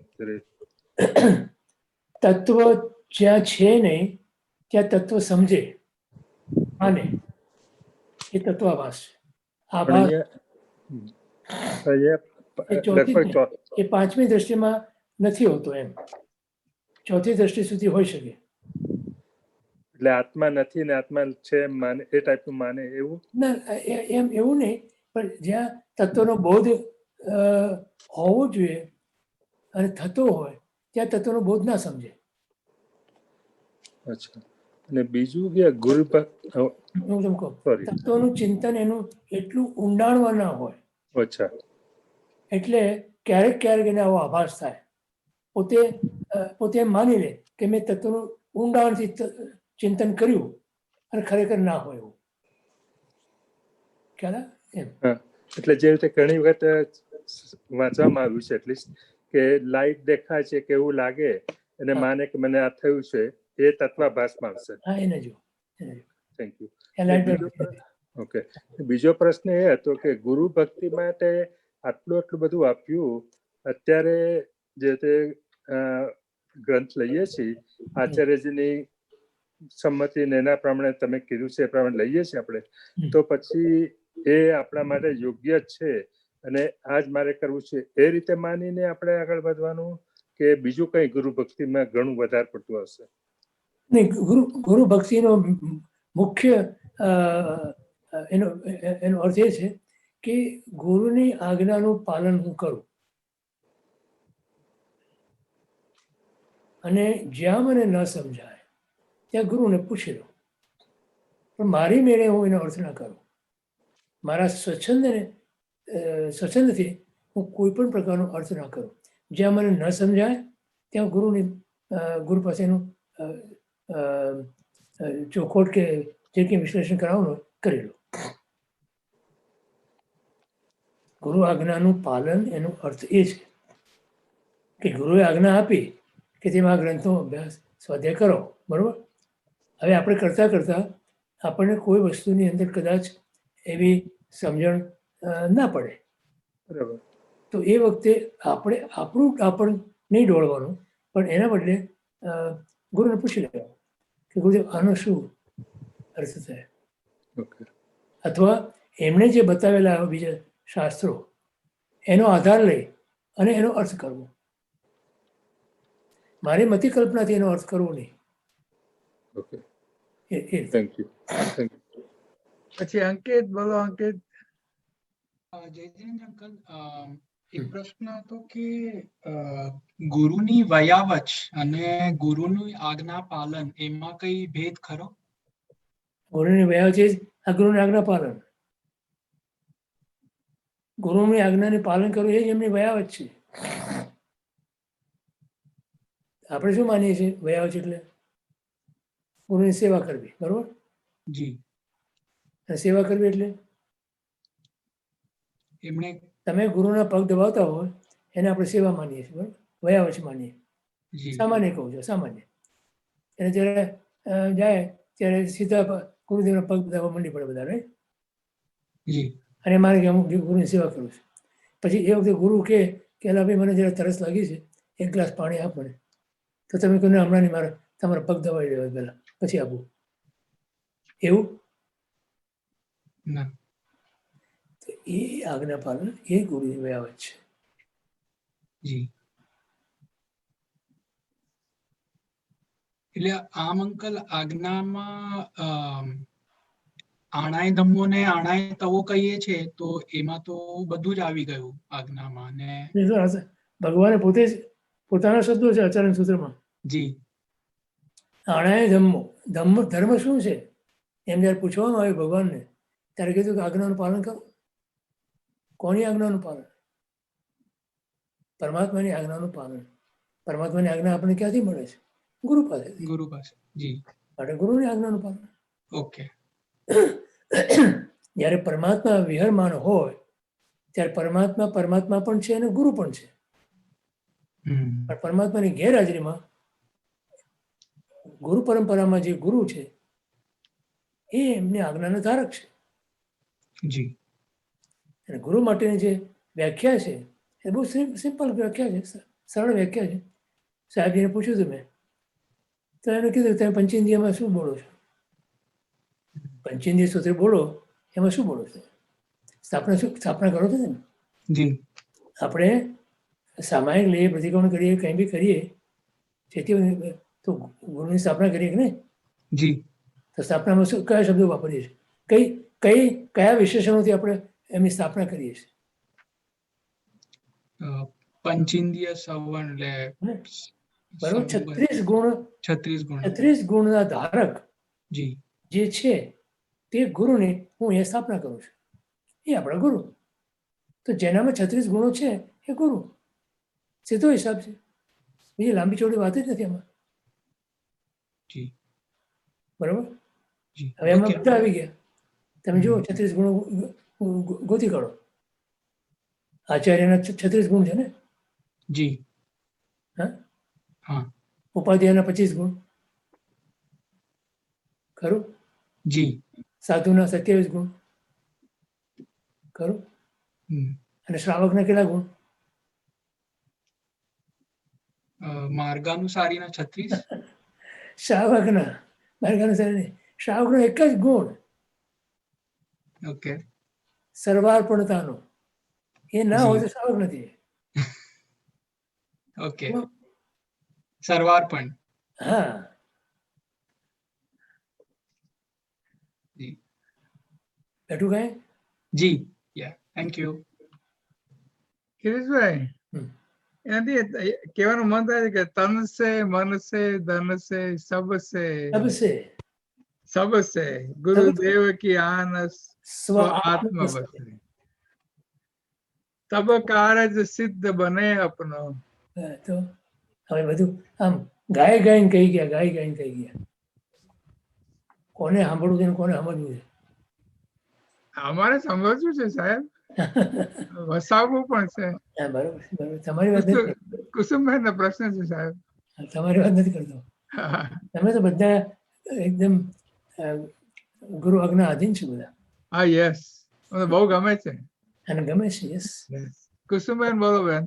તત્વ જ્યાં છે નહીં ત્યાં તત્વ સમજે માને એ તત્વાભાસ છે. આભાસ એ પાંચમી દ્રષ્ટિમાં નથી હોતો, એમ ચોથી દ્રષ્ટિ સુધી હોઈ શકે. એટલે આત્મા નથી ને આત્મા છે માને, એ ટાઈપનું માને એવું ના, એમ એવું નહીં, પણ જ્યાં તત્વનો બોધ હોવો જોઈએ અને થતો હોય ત્યાં તત્વનો બોધ ના સમજે. અચ્છા. અને બીજું કે હું તમને કહું, સોરી, તત્વનું ચિંતન એનું એટલું ઊંડાણમાં ના હોય, અચ્છા, એટલે ક્યારેક ક્યારેક એને આવો આભાસ થાય. પોતે એમ માની લે કે મેં તત્વનું ઊંડાણથી ચિંતન કર્યું અને ખરેખર ના હોય એવું. ખ્યાલ આવે? એમ હા. એટલે જે રીતે ઘણી વખત વાંચવામાં આવ્યું છે એટલીસ્ટ કે લાઈટ દેખાય છે કે એવું લાગે અને હા. માને કે મને આ થયું છે, એ તત્વાભાસમાં આવશે. હા, એને જો. Thank you. A light okay. બીજો પ્રશ્ન એ હતો કે ગુરુ ભક્તિ માટે આટલું બધું આપ્યું, અત્યારે જે તે ગ્રંથ લઈએ છીએ આચાર્યજીની સંમતિ ને એના પ્રમાણે તમે કીધું છે એ પ્રમાણે લઈએ છીએ આપણે, તો પછી એ આપણા માટે યોગ્ય જ છે અને આ જ મારે કરવું છે એ રીતે માનીને આપણે આગળ વધવાનું કે બીજું કઈ ગુરુ ભક્તિમાં ઘણું વધારે પડતું હશે? નહીં, ગુરુ ભક્તિનો મુખ્ય એનો અર્થ એ છે કે ગુરુની આજ્ઞાનું પાલન હું કરું અને જ્યાં મને ન સમજાય ત્યાં ગુરુને પૂછી લઉં, પણ મારી મેળે હું એનો અર્થ ના કરું. મારા સ્વચ્છંદથી હું કોઈ પણ પ્રકારનો અર્થ ના કરું. જ્યાં મને ન સમજાય ત્યાં ગુરુ પાસેનું ચોખોટ કે જે કંઈ વિશ્લેષણ કરાવવાનું કરી લો. ગુરુ આજ્ઞાનું પાલન એનો અર્થ એ છે કે ગુરુએ આજ્ઞા આપી કે તેમાં આ ગ્રંથનો અભ્યાસ સ્વાધ્યાય કરો, બરાબર? હવે આપણે કરતાં કરતાં આપણને કોઈ વસ્તુની અંદર કદાચ એવી સમજણ ના પડે, બરાબર. તો એ વખતે આપણું નહીં દોડવાનું, પણ એના બદલે ગુરુને પૂછી લેવાનું કે ગુરુદેવ આનો શું અર્થ થાય, ઓકે. અથવા એમણે જે બતાવેલા બીજા શાસ્ત્રો એનો આધાર લઈ અને એનો અર્થ કરવો. મારી મતિ કલ્પનાથી એનો અર્થ કરવો નહીં. Okay. A thank you. Thank you. પછી અંકિત બોલો. અંકિત. જયજીન અંકલ, એક પ્રશ્ન હતો કે ગુરુની વયાવચ અને ગુરુની આજ્ઞા પાલન એમાં કઈ ભેદ ખરો? ગુરુની વયા છે આ ગુરુની આજ્ઞા પાલન. ગુરુની આજ્ઞાને પાલન કરવું એ જ એમની વયાવત છે. આપણે શું માનીએ છીએ વયાવચ એટલે? ગુરુની સેવા કરવી, બરોબર? જી. અને સેવા કરવી એટલે એમણે તમે ગુરુના પગ દબાવતા હોય એને આપણે સેવા માનીએ છીએ, બરાબર? વયાવચ માનીએ. જી સામાન્ય કહું છું, સામાન્ય. એને જ્યારે જાય ત્યારે સીધા ગુરુદેવના પગ દબાવવા મંડી પડે બધા, right? જી અને મારે કે અમુક ગુરુની સેવા કરું છું. પછી એ વખતે ગુરુ કે અલા ભાઈ મને જરા તરસ લાગી છે, એક ગ્લાસ પાણી આપ મને. તો તમે કહો હમણાં નહીં, મારે તમારા પગ દબાવી દેવા પહેલાં પછી આપું, એવું? ના. તો એ આજ્ઞા પાલન એ ગુરુની વયાવત છે. જી. એટલે આમ અંકલ આજ્ઞામાં આણાય ધમ્મો ને આણાય તવો કહીએ છે તો એમાં તો બધું જ આવી ગયું આજ્ઞામાં. ને ભગવાને પોતે જ પોતાના શબ્દો છે આચરણ સૂત્રમાં. જી. આણાય ધમ્મો, ધર્મ શું છે એમ જ્યારે પૂછવામાં આવ્યું ભગવાનને ત્યારે કીધું કે આજ્ઞાનું પાલન કરો. કોની આજ્ઞાનું પાલન? પરમાત્માની આજ્ઞાનું પાલન. પરમાત્માની આજ્ઞા આપણને ક્યાંથી મળે છે? ગુરુ પાસેથી. ગુરુ પાસે. જી. માટે ગુરુની આજ્ઞાનું પાલન. ઓકે. જ્યારે પરમાત્મા વિહરમાન હોય ત્યારે પરમાત્મા પણ છે અને ગુરુ પણ છે. પણ પરમાત્માની ગેરહાજરીમાં ગુરુ પરંપરામાં જે ગુરુ છે એ એમની આજ્ઞાના ધારક છે. જી. અને ગુરુ માટેની જે વ્યાખ્યા છે એ બહુ સિમ્પલ વ્યાખ્યા છે, સરળ વ્યાખ્યા છે. સાહેબજીને પૂછ્યું હતું મેં, તો એમને કીધું તમે પંચેન્દ્રિયમાં શું બોલો છો? પંચેન્દ્રિય સૂત્ર બોલો, એમાં શું બોલો છો? સ્થાપના કરો છો ને? જી. આપણે સામાયિક લઈએ, પ્રતિક્રમણ કરીએ, કંઈ બી કરીએ જેથી તો ગુરુની સ્થાપના કરીએ કે નહીં? જી. તો સ્થાપનામાં શું કયા શબ્દો વાપરીએ છીએ? કયા વિશેષણોથી આપણે એમની સ્થાપના કરીએ છીએ? પંચેન્દ્રિય સંવરણ એટલે બરોબર. 36 ગુણ, 36 ગુણ. 36 ગુણના ધારક જી. જે છે તે ગુરુને હું એ સ્થાપના કરું છું, એ આપણા ગુરુ. તો જેનામાં 36 ગુણો છે એ ગુરુ. સીધો હિસાબ છે, બીજી લાંબી ચોડી વાત જ નથી આમાં. જી બરોબર. જી હવે એમાં ઓકે બધા આવી ગયા. તમે જુઓ 36 ગુણો ગોતી કાઢો. આચાર્યના 36 ગુણ છે ને, જી હા, હા ઉપાધ્યાયના 25 ગુણ ખરું, જી સાધુના 27 ગુણ ખરું, હમ. અને શ્રાવકના કેટલા ગુણ? માર્ગાનુસારીના 36. શ્રાવકના માર્ગાનુસાર નહીં, શ્રાવકનો એક જ ગુણ ઓકે સર્વાર્પણતાનો. એ ના હોય તો શ્રાવક નથી. ઓકે સર્વાર્પણ. હા, જી બેઠું કાંઈ? જી યા થેન્ક યુ. કિરીશભાઈ, હમ. એનાથી કહેવાનું મન થાય છે કે તન સે, મન સે, ધન સે, સબસે સબસે ગુરુદેવ કી આનસ સ્વ આત્મ આત્મ બસે, તબ કારજ સિદ્ધ બને અપનો. તો હવે બધું આમ ગાય ગાઈને કહી ગયા, ગાય ગાઈને કહી ગયા. કોને સાંભળવું છે ને કોને સમજવું છે? અમારે સમજવું છે સાહેબ, વસાવવું પણ છે. હા, બરોબર છે, બરોબર. તમારી વાત નથી કરતો. કુસુમભાઈ નો પ્રશ્ન છે સાહેબ. તમારી વાત નથી કરતો. તમે તો બધા એકદમ અ, ગુરુ આજ્ઞા આધીન છો બધા, હા યસ, મને બહુ ગમે છે. અને ગમે છે. યસ, કુસુમબેન બોલો બેન.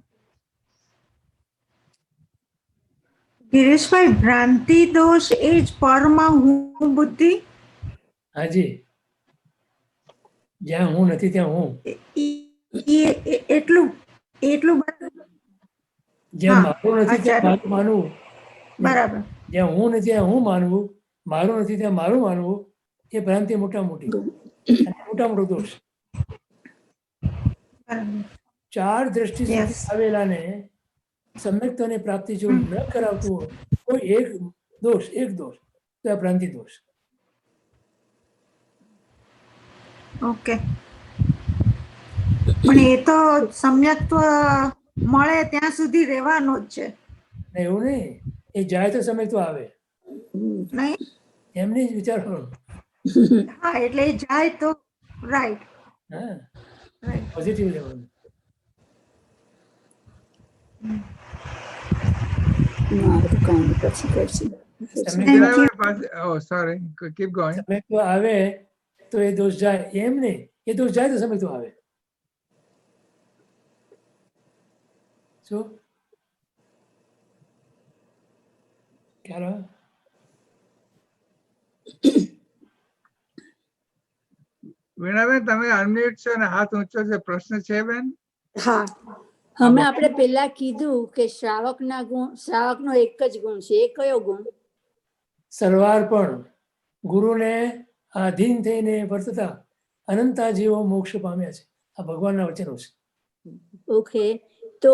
ગિરીશભાઈ, ભ્રાંતિ દોષ એ જ પરમાં હું બુદ્ધિ? હાજી. જ્યાં હું નથી ત્યાં હું, એટલું એટલું જ્યાં હા, મારું નથી ત્યાં આચાર્ય. મારું માનવું, બરાબર. જ્યાં હું નથી ત્યાં હું માનવું, મારું નથી ત્યાં મારું માનવું, એ ભ્રાંતિ મોટા મોટી અને મોટા મોટો દોષ. બરાબર. 4 દ્રષ્ટિ સુધી Yes. આવેલાને સમ્યક્તાની પ્રાપ્તિ જો ન કરાવતું હોય કોઈ એક દોષ તો આ ભ્રાંતિ દોષ. ઓકે. પણ એ તો સમ્યક્ત્વ મળે ત્યાં સુધી રહેવાનો જ છે. ને એવું નહીં, એ જાય તો સમ્યક્તા આવે, નહીં? એમને જ વિચારવાનું. હા, એટલે એ જાય તો રાઈટ. હા, રાઈટ. પોઝિટિવ લેવાનું. પછી કરશું. મીરાબાઈ પાસે, oh sorry, keep going. સમ્યક્તા આવે તો એ દોષ જાય, એમ નહીં, એ દોષ જાય તો સમ્યક્તા આવે. શું ખ્યાલ આવે? વીણાબેન તમે અનમ્યુટ છો અને હાથ ઊંચો છે, પ્રશ્ન છે બેન? હા, હમણાં આપણે પેલા કીધું કે શ્રાવકનો એક જ ગુણ છે. એ કયો ગુણ? સર્વાર્પણ. ગુરુને આધીન થઈને વર્તતા અનંતા જીવો મોક્ષ પામ્યા છે. આ ભગવાનના વચનો છે. ઓકે, તો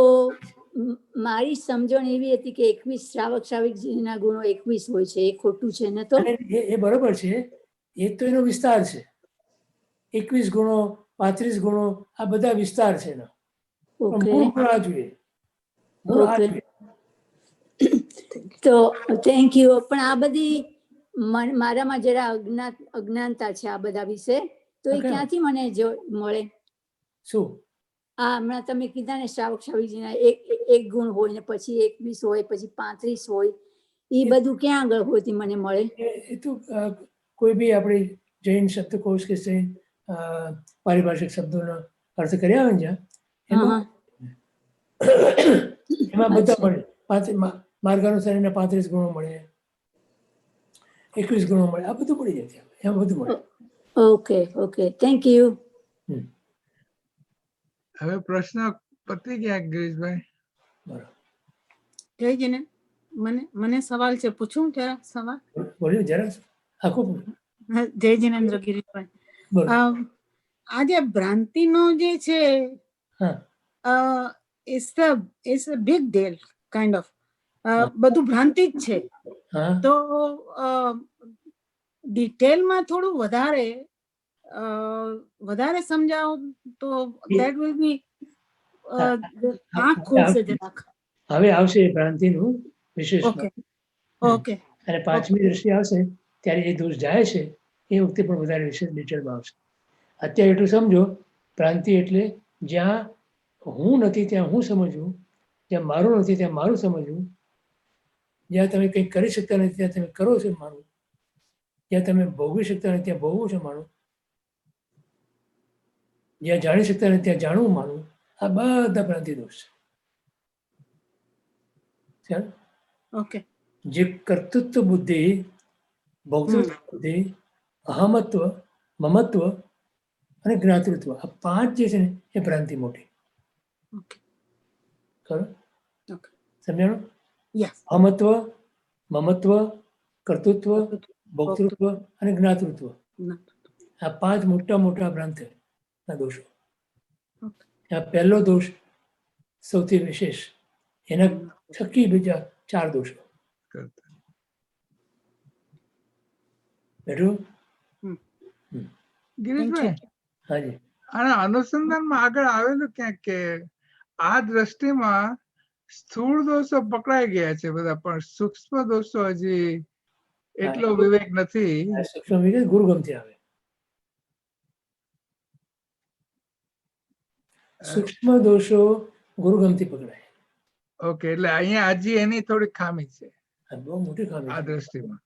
મારી સમજણ એવી હતી કે 21 શ્રાવકજીના ગુણો 21 હોય છે. એ ખોટું છે ને? તો અને એ બરોબર છે, એ તો એનો વિસ્તાર છે. 21 ગુણો, 35 ગુણો, આ બધા વિસ્તાર છે એના. પણ ઓકે મૂળ ગુણ આ જોઈએ, મૂળ આ ઓકે. જોઈએ. તો થેન્ક યુ. પણ આ બધી મારામાં જરા અજ્ઞાનતા છે આ બધા વિશે, તો એ Okay. ક્યાંથી મને જો મળે? શું? આ હમણાં તમે કીધા ને શ્રાવકજીના એક ગુણ હોય ને પછી 21 હોય પછી 35 હોય, એ બધું ક્યાં આગળ હોતી મને મળે? એ તો કોઈ બી આપણી જૈન શબ્દકોશ કે જૈન પારિભાષિક શબ્દોનો અર્થ કર્યા હોય ને જ્યાં, એમાં એમાં બધા મળે. માર્ગાનુસારીના 35 ગુણો મળે, 21 ગુણો મળે, આ બધું મળી જાય છે. એમાં બધું મળે. Okay okay, thank you. હવે પ્રશ્ન પતી ગયા ગિરીશભાઈ? બરાબર. જય જીને, મને સવાલ છે, પૂછું જરા સવાલ? બોલ્યું જરા આખું હા, જય જીનેન્દ્ર ગિરીશભાઈ. બોલો. આ જે ભ્રાંતિનો જે છે, હા, it's a big deal kind of. બધું ભ્રાંતિ જ છે. હા, તો ડિટેલમાં થોડું વધારે વધારે સમજાવો તો દેટ વિલ બી હા, આંખ ખુલશે જરાક. હવે આવશે એ ભ્રાંતિનું વિશેષમાં. ઓકે ઓકે અને પાંચમી દ્રષ્ટિ આવશે ત્યારે એ દોષ જાય છે એ વખતે પણ વધારે વિશેષ ડિટેલમાં આવશે. અત્યારે એટલું સમજો, ભ્રાંતિ એટલે જ્યાં હું નથી ત્યાં હું સમજવું, જ્યાં મારું નથી ત્યાં મારું સમજવું, જ્યાં તમે કંઈક કરી શકતા નથી ત્યાં તમે કરો છો માનું, જ્યાં તમે ભોગવી શકતા નથી ત્યાં ભોગવું છો માનું, જ્યાં જાણી શકતા નથી ત્યાં જાણવું માનવું. આ બધા ભ્રાંતિ દોષ છે. ઓકે જે કર્તૃત્વ બુદ્ધિ, ભોક્તૃત્વ બુદ્ધિ, અહમત્વ, મમત્વ અને જ્ઞાતૃત્વ, આ પાંચ જે છે ને એ ભ્રાંતિ મોટી. ઓકે ખરું? ઓકે સમજાણું? યસ અહમત્વ, મમત્વ, કર્તૃત્વ, ભોક્તૃત્વ અને જ્ઞાતૃત્વ, આ પાંચ મોટા મોટા ભ્રાંતિના દોષો. આ પહેલો દોષ સૌથી વિશેષ, એના થકી બીજા ચાર દોષો. બેઠું? ગિરીશભાઈ, હાજી. આના અનુસંધાનમાં આગળ આવેલું ક્યાંક કે આ દ્રષ્ટિમાં સ્થૂળ દોષો પકડાઈ ગયા છે બધા, પણ સૂક્ષ્મ દોષો હજી એટલો વિવેક નથી. આ સૂક્ષ્મ વિવેક ગુરુગમથી આવે. સૂક્ષ્મ દોષો ગુરુગમથી પકડાય. ઓકે, એટલે અહીંયા હજી એની થોડી ખામી છે આ બહુ મોટી ખામી આ છે. દ્રષ્ટિમાં.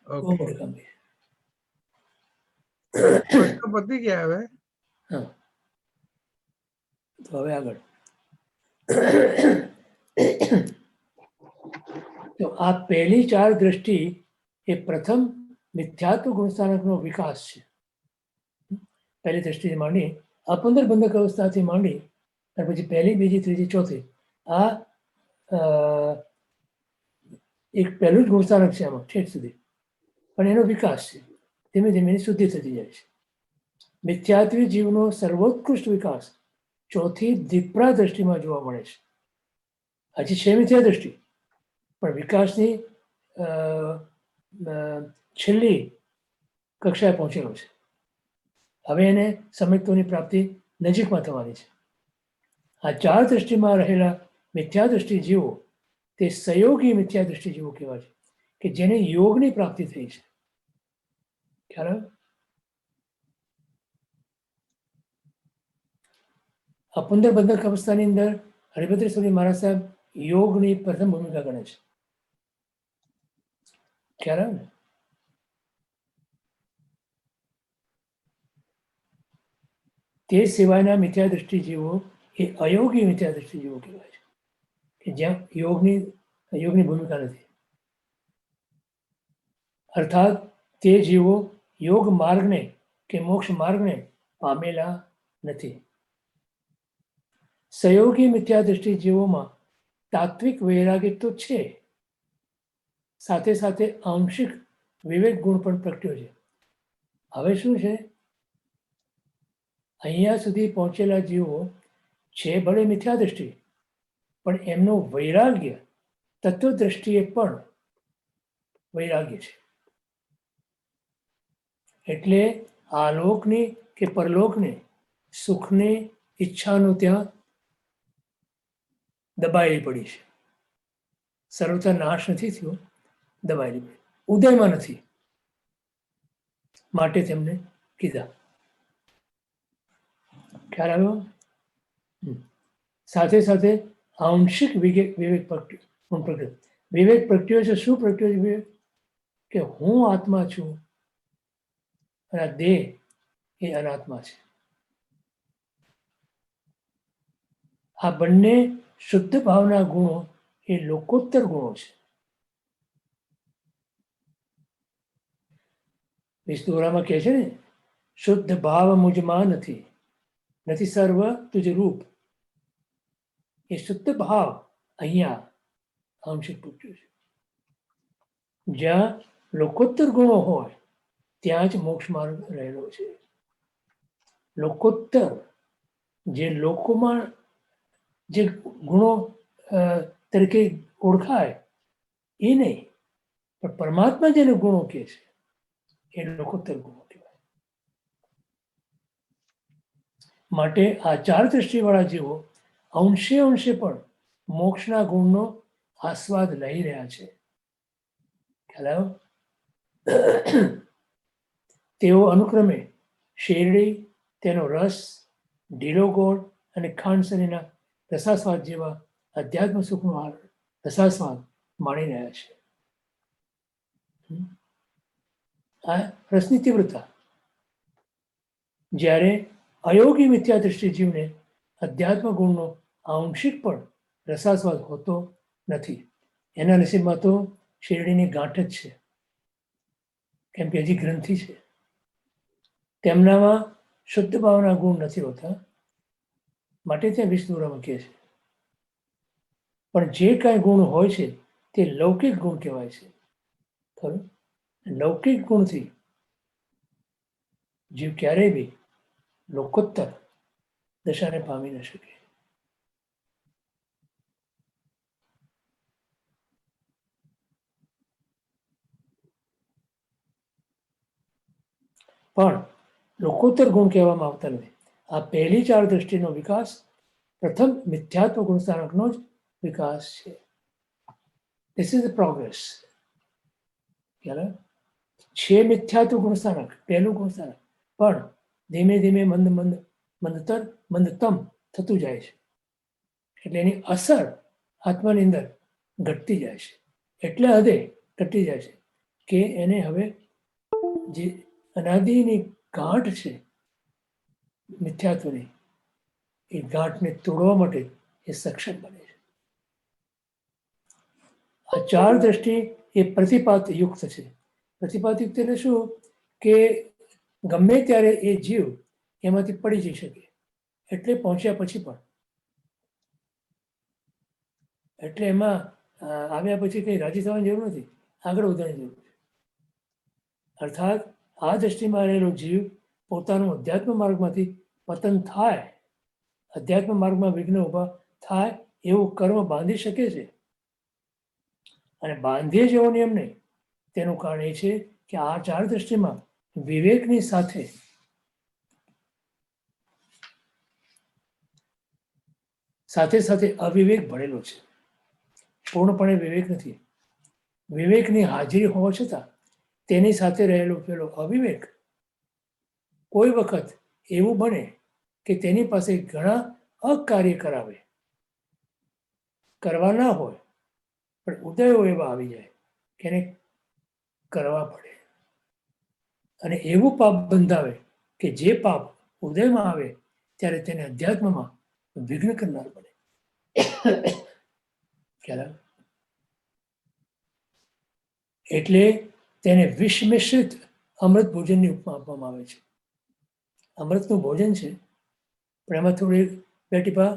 બહુ ઓકે, મોટી ખામી છે. પ્રશ્નો પતી ગયા હવે. હા, તો હવે આગળ. તો આ પહેલી ચાર દ્રષ્ટિ એ પ્રથમ મિથ્યાત્વ ગુણસ્થાનકનો વિકાસ છે. પહેલી દ્રષ્ટિથી માંડી અપંદર બંધક અવસ્થાથી માંડી અને પછી પહેલી, બીજી, ત્રીજી, ચોથી, આ એક પહેલું જ ગુણસ્થાનક છે આમાં ઠેઠ સુધી, પણ એનો વિકાસ છે. ધીમે ધીમે એની શુદ્ધિ થતી જાય છે. મિથ્યાત્વી જીવનો સર્વોત્કૃષ્ટ વિકાસ ચોથી દીપરા દ્રષ્ટિમાં જોવા મળે છે. હજી છે મિથ્યા દ્રષ્ટિ, પણ વિકાસની છેલ્લી કક્ષાએ પહોંચેલો છે. હવે એને સમ્યક્ત્વની પ્રાપ્તિ નજીકમાં થવાની છે. આ ચાર દ્રષ્ટિમાં રહેલા મિથ્યા દ્રષ્ટિ જીવો તે સહયોગી મિથ્યા દ્રષ્ટિ જીવો કહેવાય છે, કે જેને યોગની પ્રાપ્તિ થઈ છે. ખ્યાલ આવે? અપંદર બંધક અવસ્થાની અંદર હરિભદ્ર સ્વામી મહારાજ સાહેબ યોગની પ્રથમ ભૂમિકા ગણે છે. ખ્યાલ આવે ને? તે સિવાયના મિથ્યા દ્રષ્ટિ જીવો એ અયોગી મિથ્યા દ્રષ્ટિ જીવો કહેવાય છે, કે જ્યાં યોગની ભૂમિકા નથી. અર્થાત તે જીવો યોગ માર્ગને કે મોક્ષ માર્ગને પામેલા નથી. સહયોગી મિથ્યા દ્રષ્ટિ જીવોમાં તાત્વિક વૈરાગ્ય તો છે, સાથે સાથે આંશિક વિવેક ગુણ પણ પ્રગટ્યો છે. હવે શું છે, અહીંયા સુધી પહોંચેલા જીવો છે ભલે મિથ્યા દ્રષ્ટિ, પણ એમનું વૈરાગ્ય તત્વ દ્રષ્ટિએ પણ વૈરાગ્ય છે. એટલે આલોકની કે પરલોકની સુખની ઈચ્છાનું ત્યાં દબાયેલી પડી છે. સર્વથા નાશ નથી થયો, દબાયેલી પડી, ઉદયમાં નથી, માટે તેમને કીધા. ખ્યાલ આવ્યો? સાથે સાથે આંશિક વિવેક પ્રગટ્યો. વિવેક પ્રગટ્યો છે. શું પ્રગટ્યો છે વિવેક? કે હું આત્મા છું અને આ દેહ એ અનાત્મા છે. આ બંને શુદ્ધ ભાવના ગુણો એ લોકોત્તર ગુણો છે. વિષ્ણુરામાં કહે છે ને, શુદ્ધ ભાવ મુજમાં નથી, નથી સર્વ તુજ રૂપ. એ શુદ્ધ ભાવ અહીંયા આંશિક પ્રગટ્યો છે. જ્યાં લોકોત્તર ગુણો હોય ત્યાં જ મોક્ષ માર્ગ રહેલો છે. લોકોત્તર જે લોકોમાં જે ગુણો તરીકે ઓળખાય એ નહીં, પણ પરમાત્મા જેને ગુણો કહે છે એ લોકોત્તર ગુણો કહેવાય. માટે આ 4 દ્રષ્ટિવાળા જીવો અંશે અંશે પણ મોક્ષના ગુણનો આસ્વાદ લઈ રહ્યા છે. ખ્યાલ આવ્યો? તેઓ અનુક્રમે શેરડી, તેનો રસ, ઢીલો ગોળ અને ખાંડસરીના રસાસ્વાદ જેવા અધ્યાત્મ સુખનો રસાસ્વાદ માણી રહ્યા છે. આ રસની તીવ્રતા. જ્યારે અયોગી મિથ્યા દૃષ્ટિ જીવને અધ્યાત્મ ગુણનો આંશિક પણ રસાસ્વાદ હોતો નથી. એના નસીબમાં તો શેરડીની ગાંઠ જ છે, કેમ કે હજી ગ્રંથિ છે. તેમનામાં શુદ્ધ ભાવના ગુણ નથી હોતા, માટે ત્યાં વિષ્ણુરા મૂકીએ છે. પણ જે કાંઈ ગુણ હોય છે તે લૌકિક ગુણ કહેવાય છે. ખરું? લૌકિક ગુણથી જીવ ક્યારેય બી લોકોત્તર દશાને પામી ન શકે. પણ લોકોત્તર ગુણ કહેવામાં આવતા નથી. આ પહેલી 4 દ્રષ્ટિનો વિકાસ પ્રથમ મિથ્યાત્વ ગુણસ્થાનકનો જ વિકાસ છે. This is the progress. છે મિથ્યાત્વ ગુણસ્થાનક, પહેલું ગુણસ્થાનક, પણ ધીમે ધીમે મંદ મંદ મંદતર મંદતમ થતું જાય છે. એટલે એની અસર આત્માની અંદર ઘટતી જાય છે. એટલે હદે ઘટતી જાય છે કે એને હવે જે અનાદિની ગાંઠ છે મિથ્યાત્વની, એ ગાંઠને તોડવા માટે એ સક્ષમ બને છે. આ 4 દ્રષ્ટિ એ પ્રતિપાત યુક્ત છે. પ્રતિપાત યુક્ત એટલે શું? કે ગમે ત્યારે એ જીવ એમાંથી પડી જઈ શકે, એટલે પહોંચ્યા પછી પણ. એટલે એમાં આવ્યા પછી કંઈ રાજી થવાની જરૂર નથી, આગળ વધવાની જરૂર છે. અર્થાત આ દ્રષ્ટિમાં રહેલો જીવ પોતાનું અધ્યાત્મ માર્ગમાંથી પતન થાય, અધ્યાત્મ માર્ગમાં વિઘ્ન ઊભા થાય એવું કર્મ બાંધી શકે છે. અને બાંધીએ જેવો નિયમ નહીં. તેનું કારણ એ છે કે આ 4 દ્રષ્ટિમાં વિવેકની સાથે સાથે અવિવેક ભળેલો છે. પૂર્ણપણે વિવેક નથી. વિવેકની હાજરી હોવા છતાં તેની સાથે રહેલો પેલો અવિવેક કોઈ વખત એવું બને કે તેની પાસે ઘણા અકાર્ય કરાવે, કરવા ના હોય પણ ઉદયો એવા આવી જાય કે એને કરવા પડે. અને એવું પાપ બંધાવે કે જે પાપ ઉદયમાં આવે ત્યારે તેને અધ્યાત્મમાં વિઘ્ન કરનાર બને. ખ્યાલ? એટલે તેને વિષ મિશ્રિત અમૃત ભોજનની ઉપમા આપવામાં આવે છે. અમૃતનું ભોજન છે, પણ એમાં થોડી 2 ટીપા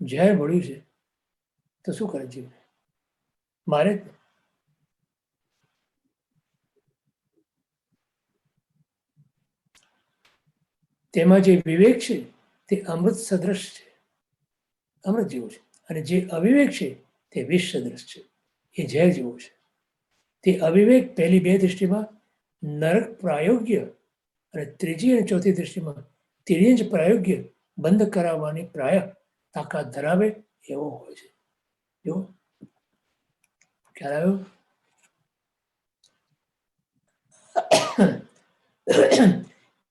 ઝેર ભળ્યું છે, તો શું કરે જીવ? મારે તેમાં જે વિવેક છે તે અમૃત સદૃશ છે, અમૃત જેવું છે. અને જે અવિવેક છે તે વિષ સદૃશ છે, એ ઝેર જેવું છે. તે અવિવેક પહેલી 2 દ્રષ્ટિમાં નરક પ્રાયોગ્ય અને ત્રીજી અને ચોથી દ્રષ્ટિમાં તિર્યંજ પ્રાયોગ્ય બંધ કરાવવાની પ્રાય તાકાત ધરાવે એવો હોય છે. જો ખ્યાલ આવ્યો?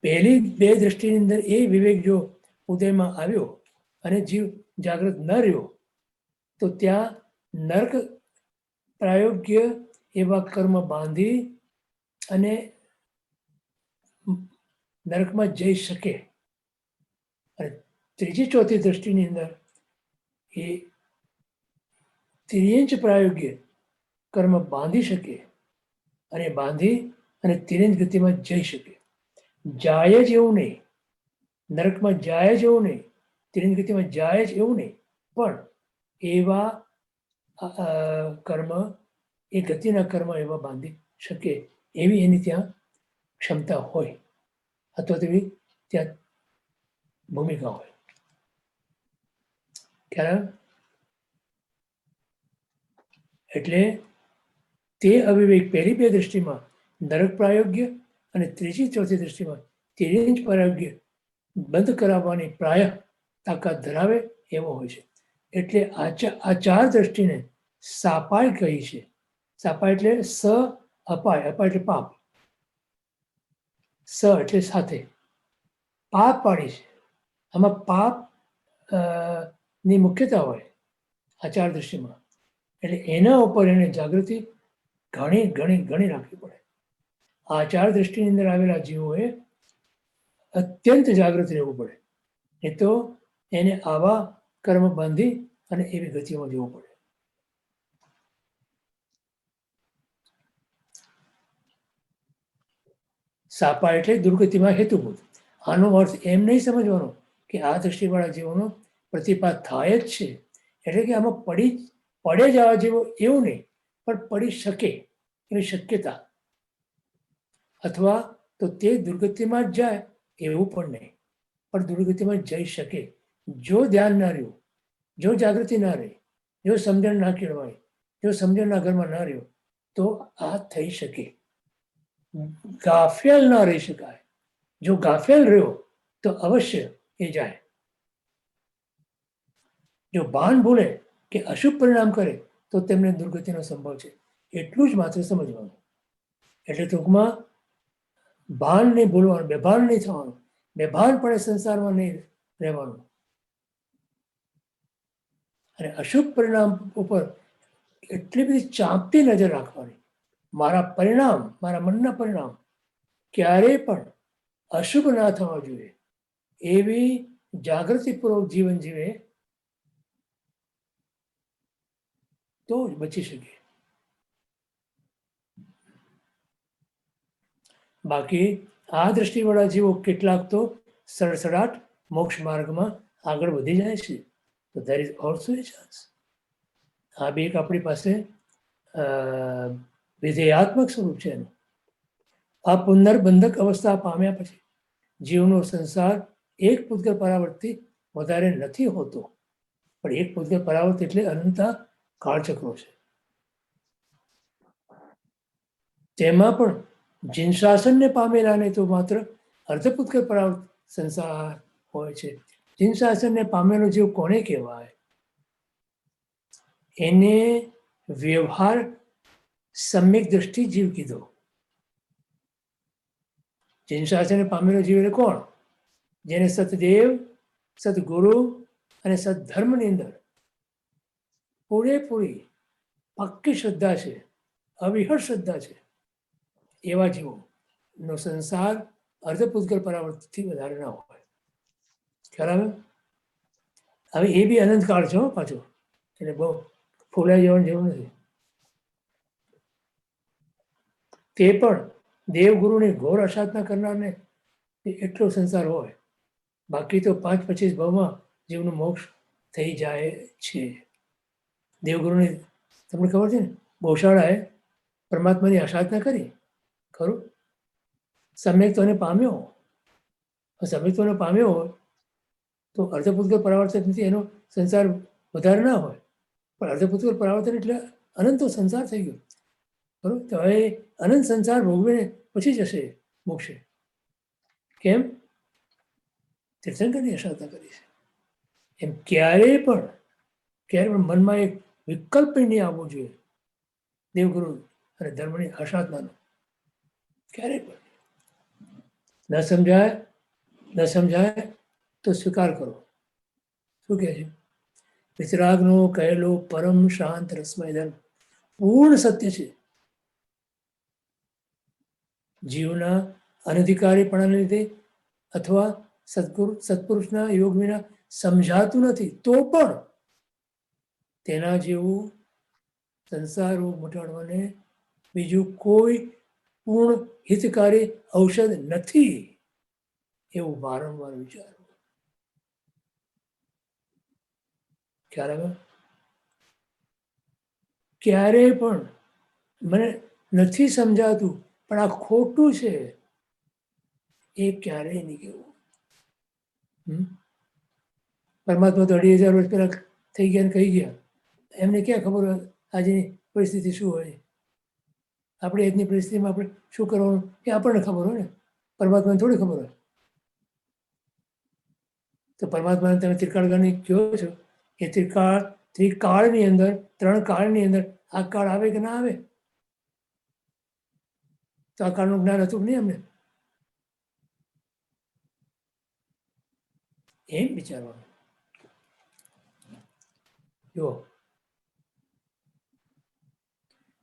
પહેલી 2 દ્રષ્ટિની અંદર એ વિવેક જો ઉદયમાં આવ્યો અને જીવ જાગૃત ન રહ્યો તો ત્યાં નર્ક પ્રાયોગ્ય એવા કર્મ બાંધી અને નરકમાં જઈ શકે. અને ત્રીજી ચોથી દ્રષ્ટિની અંદર એ તિર્યંચ પ્રાયોગ્ય કર્મ બાંધી શકે અને બાંધી અને તિર્યંચ ગતિમાં જઈ શકે. જાય જ એવું નહીં, નરકમાં જાય જ એવું નહીં, તિર્યંચ ગતિમાં જાય જ એવું નહીં, પણ એવા કર્મ, એ ગતિના કર્મ એવા બાંધી શકે એવી એની ત્યાં ક્ષમતા હોય, અથવા તેવી ત્યાં ભૂમિકા હોય. ખ્યાલ? એટલે તે અવિવેક પહેલી 2 દ્રષ્ટિમાં નરક પ્રાયોગ્ય અને ત્રીજી ચોથી દ્રષ્ટિમાં તિર્યંચ પરાગ્ય બંધ કરાવવાની પ્રાય તાકાત ધરાવે એવો હોય છે. એટલે આ ચાર દ્રષ્ટિને સાપાય કહી છે. સાપાય એટલે સ અપાય, અપાય એટલે પાપ, સ એટલે સાથે, પાપ પાડી છે. આમાં પાપ ની મુખ્યતા હોય આ ચાર દ્રષ્ટિમાં. એટલે એના ઉપર એને જાગૃતિ ઘણી ઘણી ઘણી રાખવી પડે. આ ચાર દ્રષ્ટિની અંદર આવેલા જીવોએ અત્યંત જાગૃત રહેવું પડે. એ તો એને આવા કર્મ બાંધી અને એવી ગતિમાં જવું પડે. સાપા એટલે દુર્ગતિમાં હેતુભૂત. આનો અર્થ એમ નહીં સમજવાનો કે આ દ્રષ્ટિવાળા જીવોનો પ્રતિપાદ થાય જ છે, એટલે કે આમાં પડે જવા જેવો એવું નહીં, પણ પડી શકે એવી શક્યતા, અથવા તો તે દુર્ગતિમાં જ જાય એવું પણ નહીં, પણ દુર્ગતિમાં જઈ શકે જો ધ્યાન ના રહ્યું, જો જાગૃતિ ના રહી, જો સમજણ ના કેળવાય, જો સમજણના ઘરમાં ના રહ્યો તો આ થઈ શકે. ગાફેલ ના રહી શકાય. જો ગાફેલ રહ્યો તો અવશ્ય એ જાય. જો ભાન ભૂલે કે અશુભ પરિણામ કરે તો તેમને દુર્ગતિનો સંભવ છે. એટલું જ માત્ર સમજવાનું. એટલે ટૂંકમાં ભાન નહીં ભૂલવાનું, બેભાન નહીં થવાનું, બેભાનપણે સંસારમાં નહીં રહેવાનું, અને અશુભ પરિણામ ઉપર એટલી બધી ચાંપતી નજર રાખવાની. મારા પરિણામ, મારા મનના પરિણામ ક્યારેય પણ અશુભ ના થવા જોઈએ એવી જાગૃતિપૂર્વક જીવન જીવે તો જ બચી શકે. બાકી આ દ્રષ્ટિવાળા જીવો કેટલાક તો સડસડાટ મોક્ષ માર્ગમાં આગળ વધી જાય છે. તો there is also a chance. આ બી એક આપણી પાસે વિધેયાત્મક સ્વરૂપ છે એનું. આ પુનર્બંધક અવસ્થા પામ્યા પછી જીવનો સંસાર એક પૂતગલ પરાવર્તથી વધારે નથી હોતો. પણ એક પૂતગલ પરાવર્ત એટલે અનંતા કાળચક્રો છે. તેમાં પણ જીન શાસનને પામેલાને તો માત્ર અર્ધપૂતગલ પરાવર્ત સંસાર હોય છે. જીન શાસનને પામેલો જીવ કોને કહેવાય? એને વ્યવહાર સમ્યક દ્રષ્ટિ જીવ કીધો. જીન શાસનને પામેલો જીવ એટલે કોણ? જેને સતદેવ, સદગુરુ અને સદધર્મની અંદર પૂરેપૂરી પાક્કી શ્રદ્ધા છે, અવિહળ શ્રદ્ધા છે, એવા જીવોનો સંસાર અર્ધપૂતગલ પરાવર્તથી વધારે ના હોય. ખ્યાલ આવે? હવે એ બી અનંત કાળ છે પાછો, એટલે બહુ ફૂલાઈ જવાની જરૂર નથી. તે પણ દેવગુરુની ઘોર અસાધના કરનારને એટલો સંસાર હોય. બાકી તો 5-25 ભાવમાં જીવનું મોક્ષ થઈ જાય છે. દેવગુરુની તમને ખબર છે ને, ગૌશાળાએ પરમાત્માની આસાધના કરી ખરું, સમ્યક્તોને પામ્યો. સમ્યક્તોને પામ્યો હોય તો અર્ધપૂતગલ પરાવર્તન નથી, એનો સંસાર વધારે ના હોય. પણ અર્ધપૂતગલ પરાવર્તન એટલે અનંતો સંસાર થઈ ગયો. બરોબર? તો હવે અનંત સંસાર ભોગવીને પછી જશે મોક્ષે. કેમ? તીર્થંકરની અસાધના કરી છે. એમ ક્યારેય પણ મનમાં એક વિકલ્પ નહીં આવવો જોઈએ દેવગુરુ અને ધર્મની અસાધનાનો. ક્યારેય પણ ન સમજાય તો સ્વીકાર કરો. શું કહે છે? વિતરાગનો કહેલો પરમ શાંત રસમય ધર્મ પૂર્ણ સત્ય છે. જીવના અનધિકારીપણાને લીધે અથવા સત્પુરુષના યોગ વિના સમજાતું નથી, તો પણ તેના જેવું સંસાર રોગ મટાડવાને બીજું કોઈ પૂર્ણ હિતકારી ઔષધ નથી એવું વારંવાર વિચારો. ખ્યાલ આવે? ક્યારેય પણ મને નથી સમજાતું પણ આ ખોટું છે એ ક્યારેય નહીં કહેવું. પરમાત્મા તો 2,500 વર્ષ પહેલા થઈ ગયા ને કહી ગયા. એમને ક્યાં ખબર હોય આજની પરિસ્થિતિ શું હોય? આપણી આજની પરિસ્થિતિમાં આપણે શું કરવાનું એ આપણને ખબર હોય ને, પરમાત્માને થોડી ખબર હોય. તો પરમાત્માને તમે ત્રિકાળની કહો છો, એ ત્રિકાળની અંદર, 3 કાળની અંદર આ કાળ આવે કે ના આવે? તો આ કાળનું જ્ઞાન હતું કે નહીં અમને? એમ વિચારવાનું. જો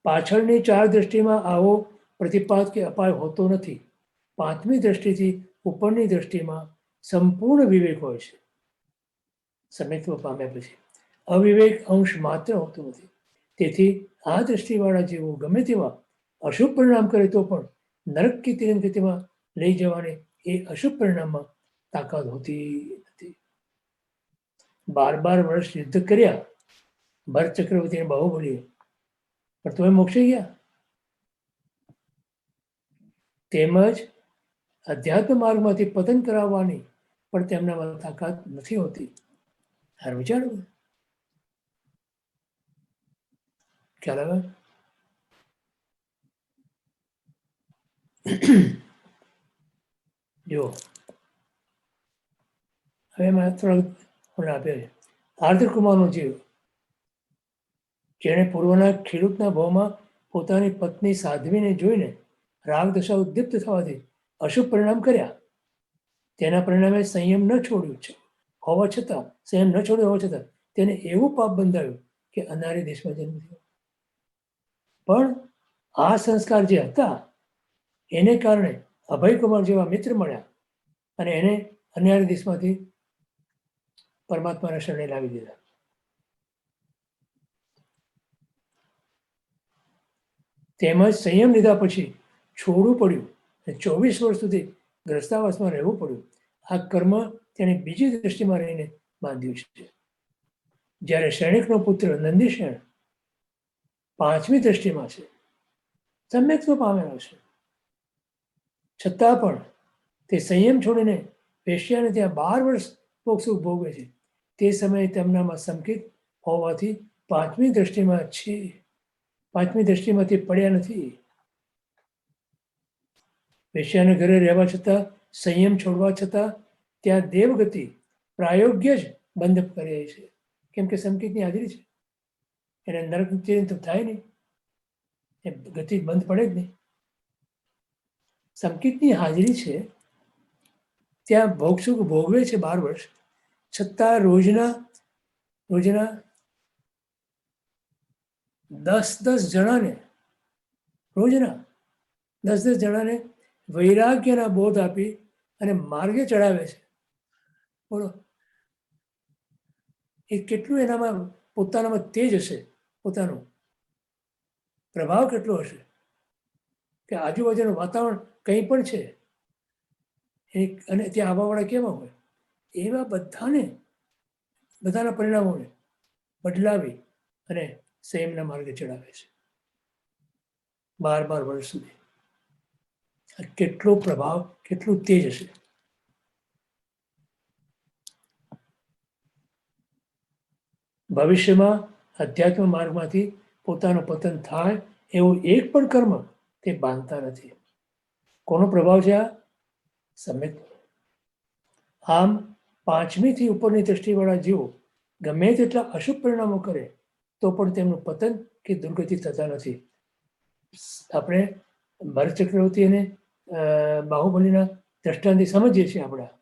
પાછળની 4 દ્રષ્ટિમાં આવો પ્રતિપાદ કે અપાય હોતો નથી. 5મી દ્રષ્ટિથી ઉપરની દ્રષ્ટિમાં સંપૂર્ણ વિવેક હોય છે. સમ્યક્ત્વ પામ્યા પછી અવિવેક અંશ માત્ર હોતો નથી. તેથી આ દ્રષ્ટિવાળા જેવો ગમે તેવા અશુભ પરિણામ કરે તો પણ નરક કે તિરંગતિમાં લઈ જવાને એ અશુભ પરિણામમાં તાકાત હોતી નથી. 12 વર્ષ યુદ્ધ કર્યા ભરત ચક્રવર્તીને બાહુબલીએ, પણ તોય મોક્ષે ગયા. તેમજ અધ્યાત્મ માર્ગમાંથી પતન કરાવવાની પણ તેમનામાં તાકાત નથી હોતી. હાર વિચારો, ખ્યાલ આવે? જો હવે મારે થોડા આપ્યા છે. આર્દ્રકુમારનો જીવ, જેણે પૂર્વના ખેડૂતના ભાવમાં પોતાની પત્ની સાધ્વીને જોઈને રાગ દશા ઉદ્દીપ્ત થવાથી અશુભ પરિણામ કર્યા, તેના પરિણામે સંયમ ન છોડ્યું છે હોવા છતાં, સંયમ ન છોડ્યો હોવા છતાં તેને એવું પાપ બંધાયું કે અનારી દેશમાં જન્મ થયો. પણ આ સંસ્કાર જે હતા એને કારણે અભયકુમાર જેવા મિત્ર મળ્યા અને એને અનારી દેશમાંથી પરમાત્માના શરણે લાવી દીધા. તેમજ સંયમ લીધા પછી છોડવું પડ્યું અને 24 વર્ષ સુધી ગ્રસ્તાવાસમાં રહેવું પડ્યું. આ કર્મ તેણે બીજી દ્રષ્ટિમાં રહીને બાંધ્યું છે. જ્યારે સૈનિકનો પુત્ર નંદીશેણ 5મી દ્રષ્ટિમાં છે, સમ્યક્ત્વ પામેલો છે, છતાં પણ તે સંયમ છોડીને વેશ્યાને ત્યાં 12 વર્ષ સુખ ભોગવે છે. તે સમયે તેમનામાં સંકેત હોવાથી 5મી દ્રષ્ટિમાં છે, 5મી દ્રષ્ટિમાંથી પડ્યા નથી. વેશ્યાને ઘરે રહેવા છતાં, સંયમ છોડવા છતાં ત્યાં દેવગતિ પ્રાયોગ્ય જ બંધ કરે છે, કેમ કે સંકેતની હાજરી છે. એને નરક તો થાય નહીં, એ ગતિ બંધ પડે જ નહીં. સંકેતની હાજરી છે, ત્યાં ભોગસુખ ભોગવે છે 12 વર્ષ, છતાં રોજના 10 જણાને વૈરાગ્યના બોધ આપી અને માર્ગે ચડાવે છે. બોલો, એ કેટલું એનામાં પોતાનામાં તેજ હશે, પોતાનો પ્રભાવ કેટલો હશે કે આજુબાજુનું વાતાવરણ કંઈ પણ છે અને ત્યાં આવવાવાળા કેવા હોય, એવા બધાના પરિણામોને બદલાવી અને સંયમના માર્ગે ચડાવે છે 12 વર્ષ સુધી. કેટલો પ્રભાવ, કેટલું તેજ હશે. ભવિષ્યમાં અધ્યાત્મ માર્ગમાંથી પોતાનું પતન થાય એવું એક પણ કર્મ તે બાંધતા નથી. કોનો પ્રભાવ છે આ? સમ્યક. આમ 5મીથી ઉપરની દ્રષ્ટિવાળા જીવો ગમે તેટલા અશુભ પરિણામો કરે તો પણ તેમનું પતન કે દુર્ગતિ થતા નથી. આપણે ભરત ચક્રવર્તી અને બાહુબલીના દ્રષ્ટાંતથી સમજીએ છીએ. આપણા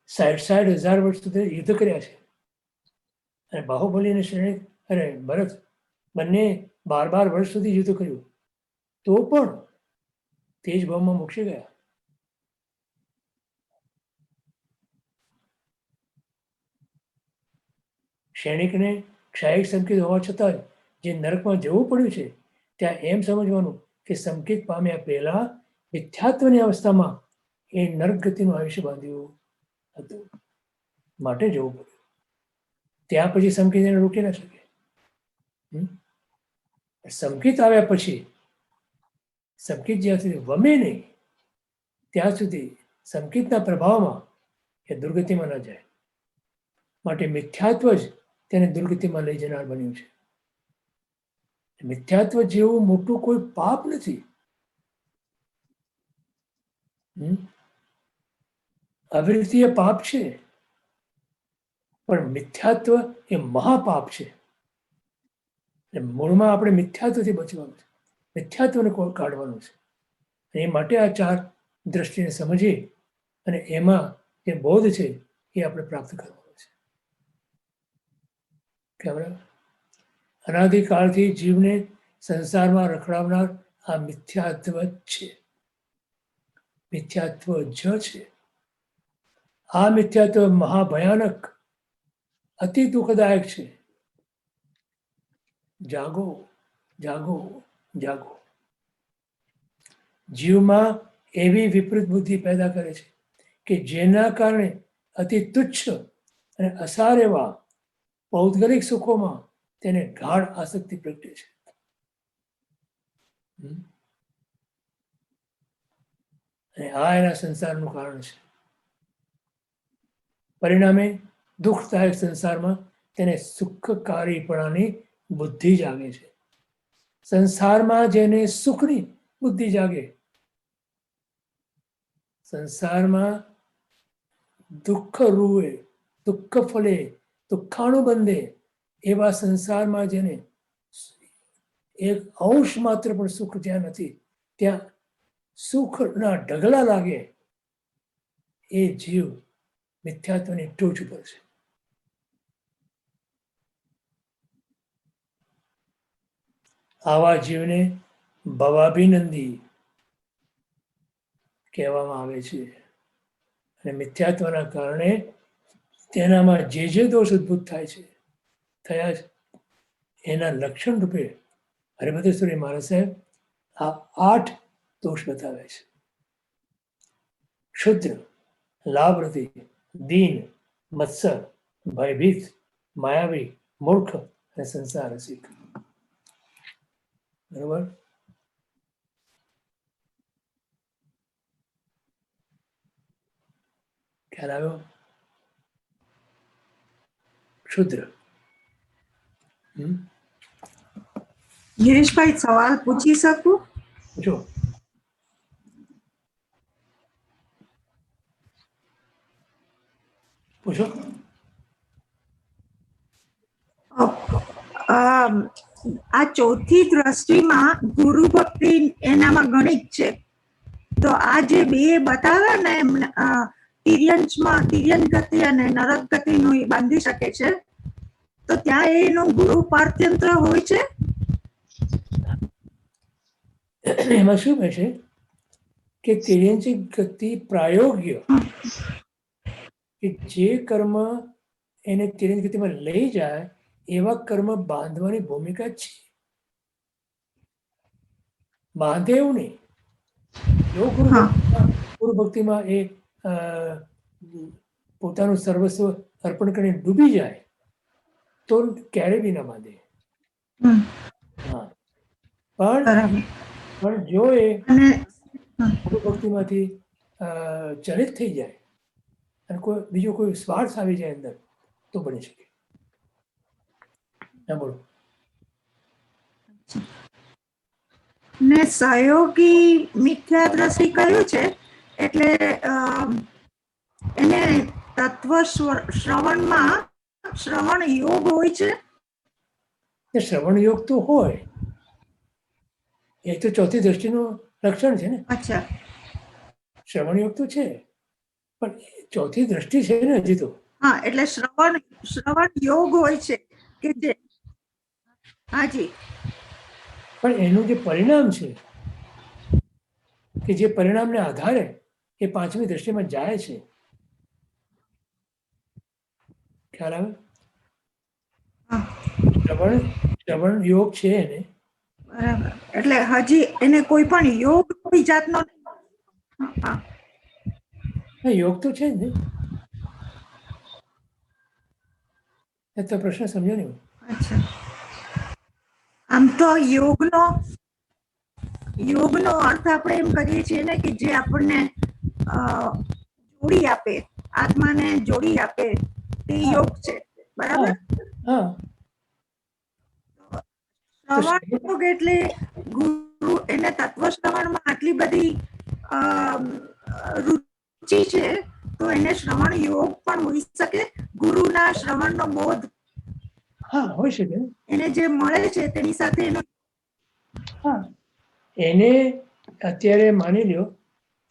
60,000 વર્ષ સુધી યુદ્ધ કર્યા છે અને બાહુબલી અને ભરત બંને 12 વર્ષ સુધી યુદ્ધ કર્યું, તો પણ તે જ ભાવમાં મોક્ષે ગયા. સૈનિકને ક્ષાયિક સંકેત હોવા છતાં જે નરકમાં જવું પડ્યું છે, ત્યાં એમ સમજવાનું કે સંકેત પામ્યા પહેલા મિથ્યાત્વની અવસ્થામાં એ નરક ગતિનું આયુષ્ય બાંધ્યું હતું, માટે જવું પડ્યું. ત્યાં પછી સંકેત એને રોકી ના શકે. સંકેત આવ્યા પછી સંકેત જ્યાં સુધી વમે નહીં ત્યાં સુધી સંકેતના પ્રભાવમાં એ દુર્ગતિમાં ન જાય. માટે મિથ્યાત્વ જ તેને દુર્ગતિમાં લઈ જનાર બન્યું છે. મિથ્યાત્વ જેવું મોટું કોઈ પાપ નથી. અવૃત્તિ એ પાપ છે, પણ મિથ્યાત્વ એ મહાપાપ છે. મૂળમાં આપણે મિથ્યાત્વથી બચવાનું છે, મિથ્યાત્વને કાઢવાનું છે. એ માટે આ 4 દ્રષ્ટિને સમજી અને એમાં જે બોધ છે એ આપણે પ્રાપ્ત કરવાનો છે. બરાબર? અનાદિકાળથી જીવને સંસારમાં રખડાવનાર આ મિથ્યાત્વ જ છે, મિથ્યાત્વ જ છે. આ મિથ્યાત્વ મહાભયાનક, અતિ દુઃખદાયક છે. જાગો, જાગો, જાગો. જીવમાં એવી વિપરીત બુદ્ધિ પેદા કરે છે કે જેના કારણે અતિ તુચ્છ અને અસાર એવા પૌદ્ગલિક સુખોમાં તેને ગાઢ આસક્તિ પ્રગટે છે. અને આ એના સંસારનું કારણ છે. પરિણામે દુઃખદાયક સંસારમાં તેને સુખકારીપણાની બુદ્ધિ જાગે છે. સંસારમાં જેને સુખની બુદ્ધિ જાગે, સંસારમાં દુઃખ રૂએ, દુઃખ ફલે, દુઃખાણુ બંધે એવા સંસારમાં જેને એક અંશ માત્ર પણ સુખ જ્યાં નથી, ત્યાં સુખના ઢગલા લાગે, એ જીવ મિથ્યાત્વની ટોચ ઉપર છે. આવા જીવને ભવાભિનંદી કહેવામાં આવે છે. અને મિથ્યાત્વના કારણે તેનામાં જે દોષ ઉદ્ભુત થાય છે, થયા છે, એના લક્ષણ રૂપે હરિભદ્રેશ્વરી મહારાજ સાહેબ આ 8 દોષ બતાવે છે. ક્ષુદ્ર, લાભરતી, દીન, મત્સર, ભયભીત, માયાવી, મૂર્ખ અને સંસાર રસિક. બરોબર? ખ્યાલ આવ્યો? ક્ષુદ્ર. ગિરીશભાઈ, સવાલ પૂછી શકું? જો પૂછો. આ ચોથી દ્રષ્ટિમાં ગુરુ ભક્તિ એનામાં ગણિત છે, તો આ જે બે બતાવે ને તિર્યન ગતિ અને નરક ગતિ નું બાંધી શકે છે, તો ત્યાં એનું ગુરુ પાર્થયંત્ર હોય છે. એમાં શું કહે છે કે તિર્યંચિક ગતિ પ્રાયોગ્ય, કે જે કર્મ એને તિર્યંચિક ગતિમાં લઈ જાય એવા કર્મ બાંધવાની ભૂમિકા જ છે. બાંધે એવું નહીં. જો ગુરુ ભક્તિમાં એ પોતાનું સર્વસ્વ અર્પણ કરીને ડૂબી જાય તો ક્યારે બી ના બાંધે. હા, પણ જો એ ગુરુ ભક્તિમાંથી ચલિત થઈ જાય અને બીજો કોઈ સ્વાર્થ આવી જાય અંદર, તો બની શકે. ના બોલો. ને સહયોગી મિથ્યા દ્રષ્ટિ કહ્યું છે, એટલે એને તત્વ શ્રવણમાં શ્રવણ યોગ હોય છે. શ્રવણ યોગ તો હોય, એ તો ચોથી દ્રષ્ટિનું લક્ષણ છે ને. અચ્છા, શ્રવણ યોગ તો છે, પણ ચોથી દ્રષ્ટિ છે ને હજી તો. હા, એટલે શ્રવણ યોગ હોય છે કે જે, હાજી, પણ એનું જે પરિણામ છે, કે જે પરિણામને આધારે એ પાંચમી દ્રષ્ટિમાં જાય છે. ખ્યાલ આવે? શ્રવણ યોગ છે એને. બરાબર. એટલે હજી એને કોઈ પણ યોગ કોઈ જાતનો યોગ તો છે જ ને. એ તો પ્રશ્ન સમજો ને. અચ્છા, આમ તો યોગનો અર્થ આપણે એમ કરીએ છીએ ને કે જે આપણને જોડી આપે, આત્માને જોડી આપે, તે યોગ છે. બરાબર? હા, શ્રવણ યોગ એટલે ગુરુ એને તત્વ શ્રવણમાં આટલી બધી રુચિ છે, તો એને શ્રવણ યોગ પણ હોઈ શકે. ગુરુના શ્રવણનો બોધ હા હોઈ શકે ને. એને જે મળે છે તેની સાથે એનો હા એને અત્યારે માની લ્યો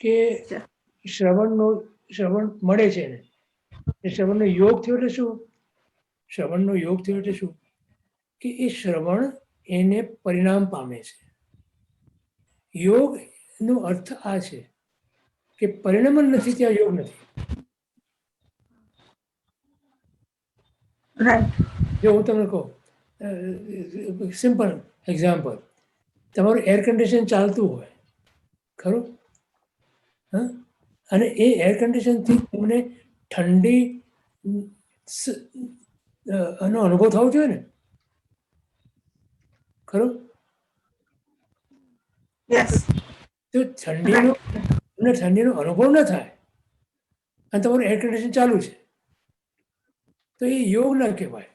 કે શ્રવણ મળે છે એને, એ શ્રવણનો યોગ થયો એટલે શું? શ્રવણનો યોગ થયો એટલે શું? કે એ શ્રવણ એને પરિણામ પામે છે. યોગનો અર્થ આ છે કે પરિણમન નથી ત્યાં યોગ નથી. રાઈટ. જો હું તમને કહું, સિમ્પલ એક્ઝામ્પલ, તમારું એર કન્ડિશન ચાલતું હોય ખરું, હા, અને એ એર કન્ડિશનથી તમને ઠંડી નો અનુભવ થવો જોઈએ ને, ખરું? યસ. તો ઠંડીનો અનુભવ ન થાય અને તમારું એર કન્ડિશન ચાલુ છે, તો એ યોગ ન કહેવાય.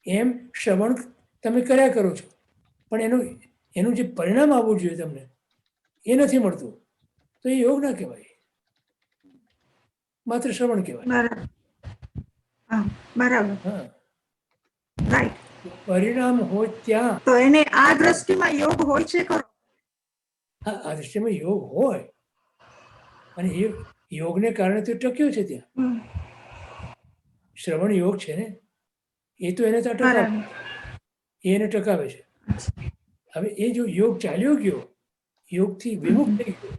એમ શ્રવણ તમે કર્યા કરો છો, પણ એનું જે પરિણામ આવવું જોઈએ તમને એ નથી મળતું, તો એ યોગ ના કહેવાય, માત્ર શ્રવણ કહેવાય. બરાબર. હા, બરાબર. હા, રાઈટ. પરિણામ હોય ત્યાં તો એને આ દ્રષ્ટિમાં યોગ હોય છે ખરો? હા, આ દૃષ્ટિમાં યોગ હોય, અને એ યોગને કારણે તો ટક્યો છે ત્યાં. શ્રવણ યોગ છે ને, એ તો એને ત્યાં ટકાવે, બરાબર. એને ટકાવે છે. હવે એ જો યોગ ચાલ્યો ગયો, યોગથી વિમુખ થઈ ગયો,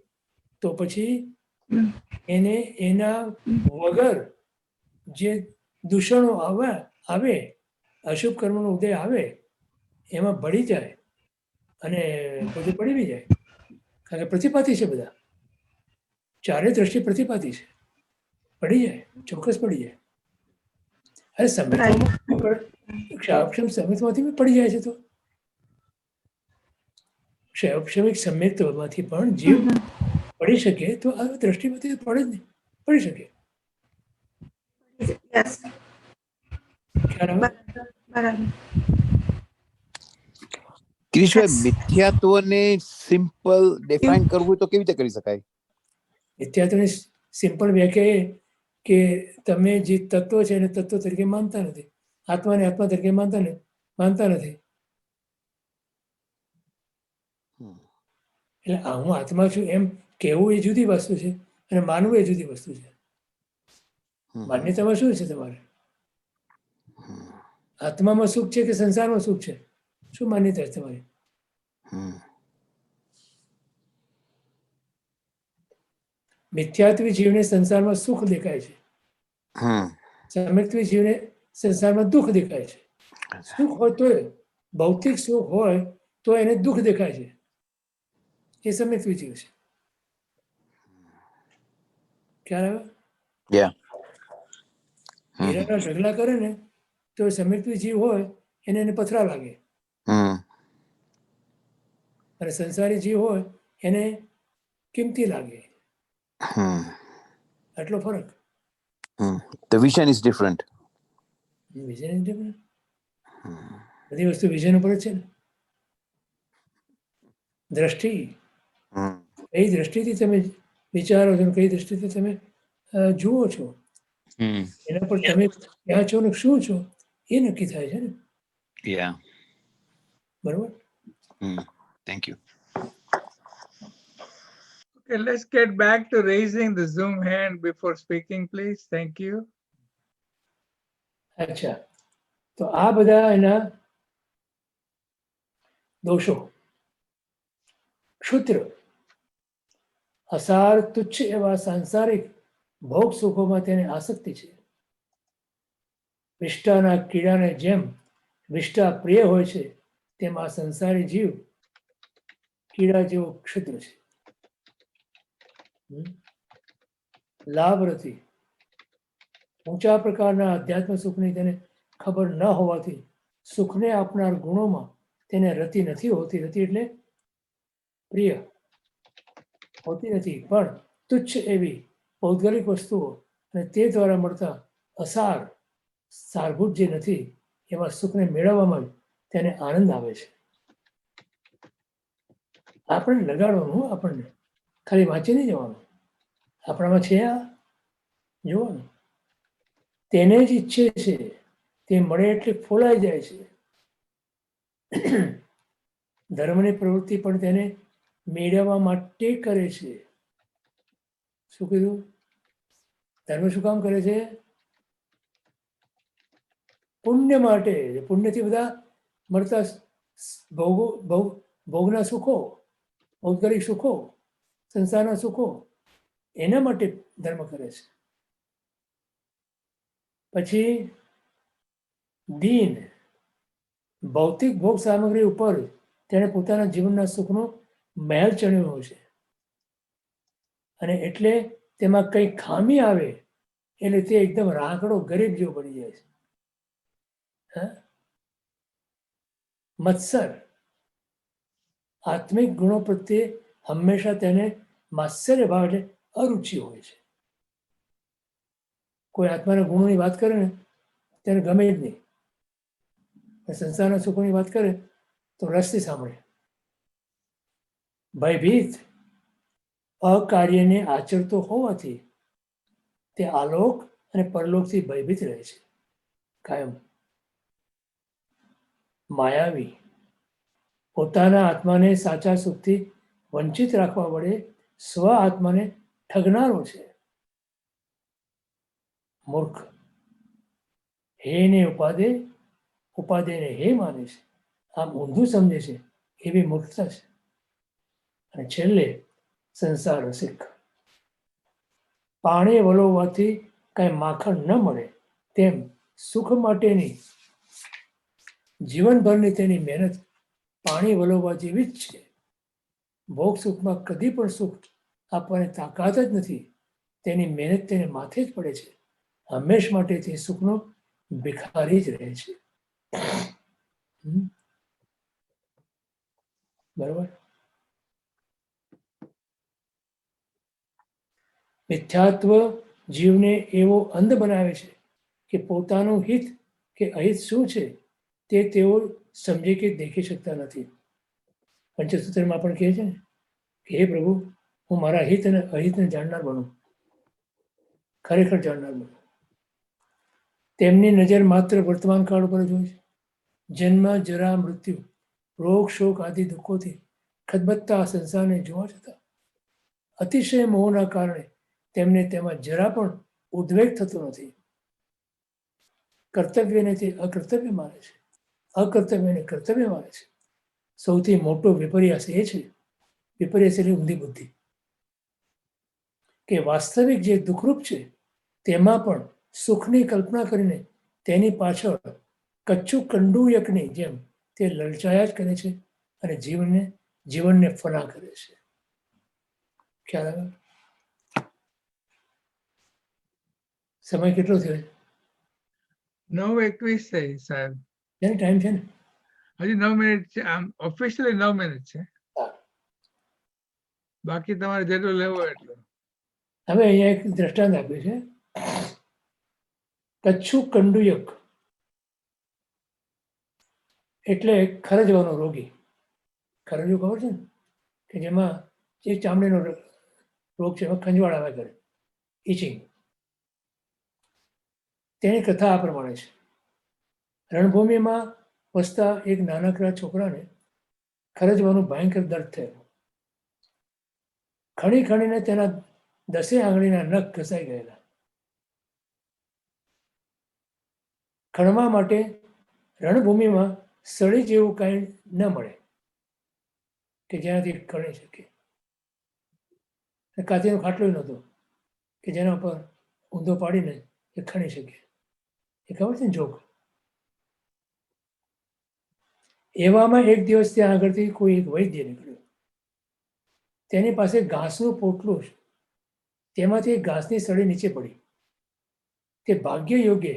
તો પછી એને એના વગર જે દૂષણો આવે, અશુભ કર્મનો ઉદય આવે, એમાં ભળી જાય અને બધું પડી બી જાય. કારણ કે પ્રતિપાતી છે, બધા ચારે દ્રષ્ટિ પ્રતિપાતી છે, પડી જાય, ચોક્કસ પડી જાય. અરે ક્ષાક્ષમ સમિતમાંથી પડી જાય છે, તો ક્ષયક્ષમિક સમ્યક્તમાંથી પણ જીવ પડી શકે, તો આ દ્રષ્ટિમાંથી પડે જ નહીં, પડી શકે. યસ. ખ્યાલ આવે? બરાબર. કિરીશભાઈ, મિથ્યાત્વને સિમ્પલ ડિફાઇન કરવું તો કેવી રીતે કરી શકાય? મિથ્યાત્વની સિમ્પલ વ્યાખ્યા એ કે તમે જે તત્વ છે એને તત્વ તરીકે માનતા નથી, આત્માને આત્મા તરીકે માનતા નથી. એટલે હું આત્મા છું એમ કહેવું એ જુદી વસ્તુ છે, અને માનવું એ જુદી વસ્તુ છે. માન્યતામાં શું છે તમારે? આત્મામાં સુખ છે કે સંસારમાં સુખ છે? શું માન્યતા છે તમારી? મિથ્યાત્વી જીવને સંસારમાં સુખ દેખાય છે, સમ્યક્ત્વી જીવને સંસારમાં દુઃખ દેખાય છે. સુખ હોય તો ભૌતિક સુખ હોય તો એને દુઃખ દેખાય છે, એ સમ્યક્ત્વી જીવ છે. ખ્યાલ આવે? હીરાના ઢગલા કરે ને તો સમ્યક્ત્વી જીવ હોય એને પથરા લાગે, અને સંસારી જીવ હોય એને કિંમતી લાગે. આટલો ફરક. The vision is different. Vision is different. બધી વસ્તુ વિઝન ઉપર જ છે ને. દ્રષ્ટિ, કઈ દ્રષ્ટિથી તમે વિચારો છો, કઈ દ્રષ્ટિથી તમે જુઓ છો, એના પર તમે ક્યાં છો ને શું છો એ નક્કી થાય છે ને. બરોબર. Thank you. Okay, let's get back to raising the Zoom hand before speaking, please. Thank you. અચ્છા, તો આ બધા એના દોષો. ક્ષુદ્ર, અસાર, તુચ્છ એવા સાંસારિક ભોગ સુખોમાં તેને આસક્તિ છે. વિષ્ટાના કીડાને જેમ વિષ્ટા પ્રિય હોય છે, તેમ આ સંસારી જીવ કીડા જેવો ક્ષુદ્ર છે. લાભરથી, ઊંચા પ્રકારના અધ્યાત્મ સુખની તેને ખબર ન હોવાથી સુખને આપનાર ગુણોમાં તેને રતિ નથી હોતી. રતિ એટલે પ્રિય હોતી નથી, પણ તુચ્છ એવી પૌદ્ગલિક વસ્તુઓ અને તે દ્વારા મળતા અસાર, સારભૂત જે નથી એવા સુખને મેળવવામાં તેને આનંદ આવે છે. આપણે લગાડવાનું, આપણને ખાલી વાંચી નહીં જવાનું, આપણામાં છે આ જોવાનું. તેને જ ઈચ્છે છે, તે મળે એટલે ફોલાઈ જાય છે. ધર્મની પ્રવૃત્તિ પણ તેને મેળવવા માટે કરે છે. શું કીધું? ધર્મ શું કામ કરે છે? પુણ્ય માટે. પુણ્યથી બધા મળતા ભોગના સુખો, ભૌગોલિક સુખો, સંસારના સુખો, એના માટે ધર્મ કરે છે. પછી દીન, ભૌતિક ભોગ સામગ્રી ઉપર તેણે પોતાના જીવનના સુખનો મહેલ ચણ્યો છે, અને એટલે તેમાં કંઈ ખામી આવે એટલે તે એકદમ રાંકડો ગરીબ જેવો બની જાય છે. મત્સર, આત્મિક ગુણો પ્રત્યે હંમેશા તેને માત્સર્ય ભાવ એટલે અરુચિ હોય છે. કોઈ આત્માના ગુણોની વાત કરે ને તેને ગમે જ નહીં. સંસારના સુખોની વાત કરે તો રસથી સાંભળે. ભયભીત, અકાર્યને આચરતો હોવાથી તે આલોક અને પરલોકથી ભયભીત રહે છે કાયમ. માયાવી, પોતાના આત્માને સાચા સુખથી વંચિત રાખવા વડે સ્વ આત્માને ઠગનારો છે. મૂર્ખ, હે ને ઉપાદે, ઉપાદેને હે માને છે, આમ ઊંધું સમજે છે, એવી મૂર્ખતા છે. અને છેલ્લે સંસાર રસિક, પાણી વલોવવાથી કાંઈ માખણ ન મળે તેમ સુખ માટેની જીવનભરની તેની મહેનત પાણી વલોવવા જેવી જ છે. ભોગ સુખમાં કદી પણ સુખ આપવાની તાકાત જ નથી. તેની મહેનત તેને માથે જ પડે છે. હંમેશ માટે તે સુખનો ભિખારી જ રહે છે. બરાબર. મિથ્યાત્વ જીવને એવો અંધ બનાવે છે કે પોતાનું હિત કે અહિત શું છે તે તેઓ સમજી કે દેખી શકતા નથી. પંચસૂત્રમાં પણ કહે છે ને કે હે પ્રભુ, હું મારા હિત અને અહિતને જાણનાર બનું, ખરેખર જાણનાર બનું. તેમની નજર માત્ર વર્તમાન કાળ ઉપર જ હોય છે. જન્મ, જરા, મૃત્યુ, રોગ, શોક આદિ દુઃખોથી ખદબદતા સંસારને જોવા છતાં અતિશય મોહના કારણે તેમને તેમાં જરા પણ ઉદ્વેગ થતો નથી. કર્તવ્યને તે અકર્તવ્ય માને છે, અકર્તવ્યને કર્તવ્ય માને છે. સૌથી મોટો વિપર્યાસ એ છે, વિપર્યાસ એટલે ઊંધી બુદ્ધિ, કે વાસ્તવિક જે દુઃખરૂપ છે તેમાં પણ સુખની કલ્પના કરીને તેની પાછળ કચ્છું કંડુયકની જેમ તે લલચાયા જ કરે છે અને જીવનને ફના કરે છે. ખ્યાલ આવે? સમય કેટલો થયો? 9:21 થઈ સાહેબ. જેને ટાઈમ છે ને હજી 9 મિનિટ છે. આમ ઓફિશિયલી 9 મિનિટ છે. બાકી તમારે જેટલું લેવો એટલું. હવે અહીંયા એક દ્રષ્ટાંત આપ્યું છે. કચ્છું કંડુયક એટલે ખરજવાનો રોગી. ખરજવું ખબર છે ને, કે જેમાં જે ચામડીનો રોગ છે એમાં ખંજવાળ આવ્યા કરે, ઇચિંગ. તેની કથા આ પ્રમાણે છે. રણભૂમિમાં વસતા એક નાનકડા છોકરાને ખરજવાનું ભયંકર દર્દ થયું. ખણી ખણીને તેના 10 આંગળીના નખ ઘસાઈ ગયેલા. ખણવા માટે રણભૂમિમાં સળી જેવું કાંઈ ન મળે કે જેનાથી ખણી શકે. કાચીનો ખાટલો નહોતો કે જેના ઉપર ઊંધો પાડીને એ ખણી શકે. એ ખબર છે ને જોક? એવામાં એક દિવસ ત્યાં આગળથી કોઈ એક વૈદ્ય નીકળ્યો. તેની પાસે ઘાસનું પોટલું છે, તેમાંથી એક ઘાસની સળી નીચે પડી. તે ભાગ્ય યોગ્ય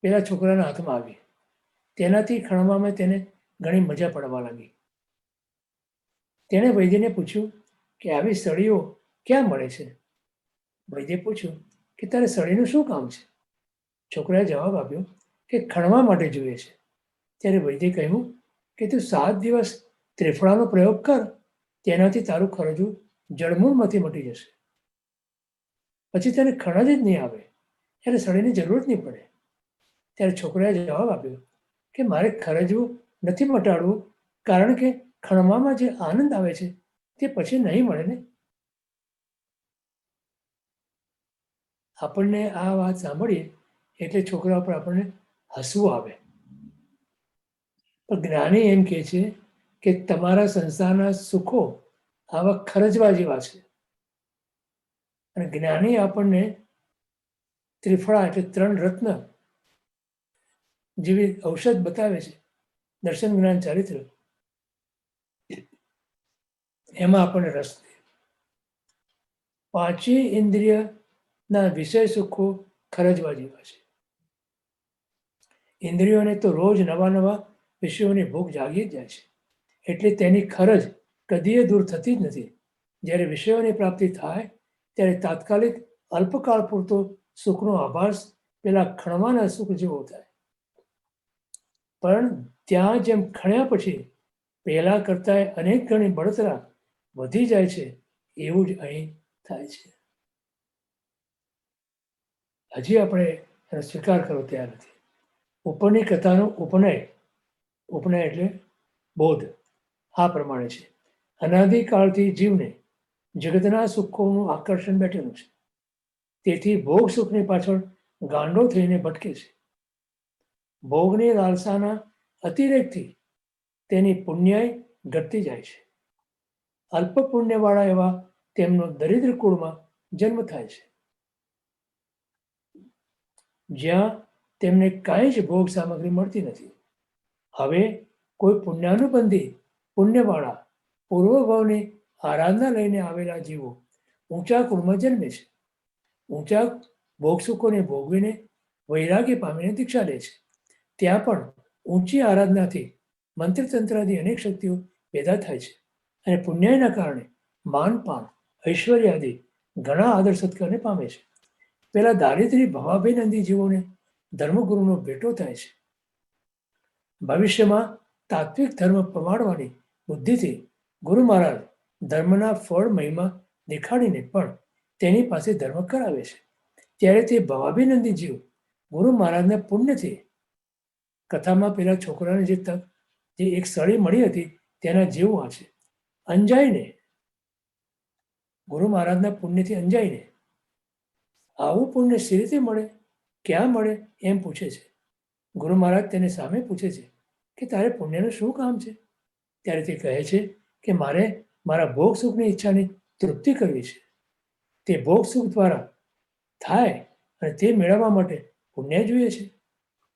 પેલા છોકરાના હાથમાં આવી. તેનાથી ખણવામાં તેને ઘણી મજા પડવા લાગી. તેણે વૈદ્યને પૂછ્યું કે આવી સળીઓ ક્યાં મળે છે? વૈદ્યે પૂછ્યું કે તારે સળીનું શું કામ છે? છોકરાએ જવાબ આપ્યો કે ખણવા માટે જોઈએ છે. ત્યારે વૈદ્યે કહ્યું કે તું 7 દિવસ ત્રિફળાનો પ્રયોગ કર, તેનાથી તારું ખરજવું જળમૂળમાંથી મટી જશે. પછી તેને ખણજ જ નહીં આવે, એને સળીની જરૂર જ નહીં પડે. ત્યારે છોકરાએ જવાબ આપ્યો કે મારે ખરજવું નથી મટાડવું, કારણ કે ખણવામાં જે આનંદ આવે છે તે પછી નહીં મળે ને. આપણને આ વાત સાંભળીએ એટલે છોકરા પર આપણને હસવું આવે. પણ જ્ઞાની એમ કહે છે કે તમારા સંસારના સુખો આવા ખરજવા જેવા છે. અને જ્ઞાની આપણને ત્રિફળા એટલે 3 રત્ન જેવી ઔષધ બતાવે છે, દર્શન જ્ઞાન ચારિત્ર, એમાં આપણને રસ દે. 5 ઇન્દ્રિયના વિષય સુખો ખરજવા જેવા છે. ઇન્દ્રિયોને તો રોજ નવા નવા વિષયોની ભૂખ જાગી જ જાય છે, એટલે તેની ખરજ કદીએ દૂર થતી જ નથી. જ્યારે વિષયોની પ્રાપ્તિ થાય ત્યારે તાત્કાલિક અલ્પકાળ પૂરતો સુખનો આભાસ પેલા ખણવાના સુખ જેવો થાય. પણ ત્યાં જેમ ખણ્યા પછી પહેલા કરતાં અનેક ગણી બળતરા વધી જાય છે, એવું જ અહીં થાય છે. હજી આપણે એનો સ્વીકાર કરવો તૈયાર નથી. ઉપરની કથાનો ઉપનય એટલે બોધ આ પ્રમાણે છે. અનાદિકાળથી જીવને જગતના સુખોનું આકર્ષણ બેઠેલું છે, તેથી ભોગ સુખની પાછળ ગાંડો થઈને ભટકે છે. ભોગની લાલસાના અતિરેકથી તેની પુણ્યાય ઘટતી જાય છે. અલ્પ પુણ્યવાળા એવા તેમનો દરિદ્ર કુળમાં જન્મ થાય છે, જ્યાં તેમને કાંઈ જ ભોગ સામગ્રી મળતી નથી. હવે કોઈ પુણ્યાનુબંધી પુણ્યવાળા પૂર્વભાવની આરાધના લઈને આવેલા જીવો ઊંચા કુળમાં જન્મે છે. ઊંચા ભોગ સુખોને ભોગવીને વૈરાગ્ય પામીને દીક્ષા લે છે. ત્યાં પણ ઊંચી આરાધનાથી મંત્રતંત્રાદી અનેક શક્તિઓ પેદા થાય છે, અને પુણ્યના કારણે માનપાન ઐશ્વર્ય આદિ ઘણા આદર સત્કારને પામે છે. પેલા દારિદ્ર્ય ભવાભિનંદી જીવોને ધર્મગુરુનો ભેટો થાય છે. ભવિષ્યમાં તાત્વિક ધર્મ પ્રમાણવાની બુદ્ધિથી ગુરુ મહારાજ ધર્મના ફળ મહિમા દેખાડીને પણ તેની પાસે ધર્મ કરાવે છે. ત્યારે તે ભવાભિનંદી જીવ ગુરુ મહારાજના પુણ્યથી, કથામાં પેલા છોકરાને જે એક સળી મળી હતી તેના જેવું આ છે, અંજાઈને, ગુરુ મહારાજના પુણ્યથી અંજાઈને, આવું પુણ્ય શી રીતે મળે, ક્યાં મળે એમ પૂછે છે. ગુરુ મહારાજ તેને સામે પૂછે છે કે તારે પુણ્યનું શું કામ છે? ત્યારે તે કહે છે કે મારે મારા ભોગ સુખની ઈચ્છાની તૃપ્તિ કરવી છે. તે ભોગ સુખ દ્વારા થાય અને તે મેળવવા માટે પુણ્ય જોઈએ છે.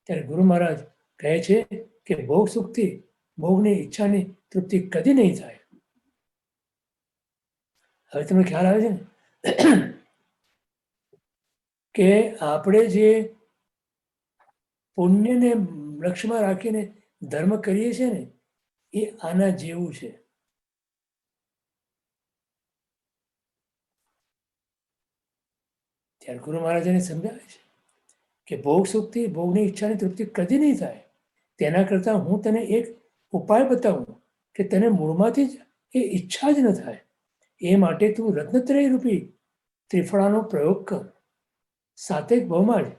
ત્યારે ગુરુ મહારાજ કહે છે કે ભોગ સુખથી ભોગની ઈચ્છાની તૃપ્તિ કદી નહીં થાય. હવે તમને ખ્યાલ આવે છે ને કે આપણે જે પુણ્યને લક્ષ્યમાં રાખીને ધર્મ કરીએ છીએ ને, એ આના જેવું છે. ત્યારે ગુરુ મહારાજને સમજાવે છે કે ભોગ સુખથી ભોગની ઈચ્છાની તૃપ્તિ કદી નહીં થાય. તેના કરતાં હું તને એક ઉપાય બતાવું કે તને મૂળમાંથી જ એ ઈચ્છા જ ન થાય. એ માટે તું રત્નત્રય રૂપી ત્રિફળાનો પ્રયોગ કર. સાતેક ભાવમાં જ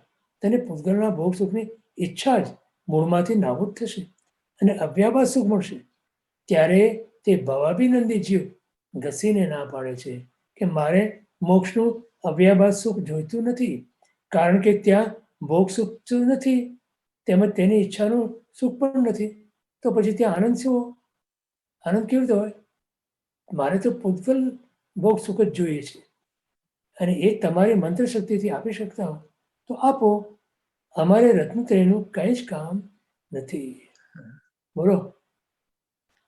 તને પૂતગલના ભોગ સુખની ઈચ્છા જ મૂળમાંથી નાબૂદ થશે અને અવ્યાભાસ સુખ મળશે. ત્યારે તે ભવાભિનંદી જીવ ઘસીને ના પાડે છે કે મારે મોક્ષનું અવ્યાભાસ સુખ જોઈતું નથી, કારણ કે ત્યાં ભોગ સુખ નથી, તેમજ તેની ઈચ્છાનું સુખ પણ નથી. તો પછી ત્યાં આનંદ શું? આનંદ કેવી રીતે હોય? મારે તો પૂતગલ ભોગ સુખ જ જોઈએ છે, અને એ તમારી મંત્ર શક્તિથી આપી શકતા હો તો આપો. અમારે રત્નત્રયનું કંઈ જ કામ નથી. બોલો,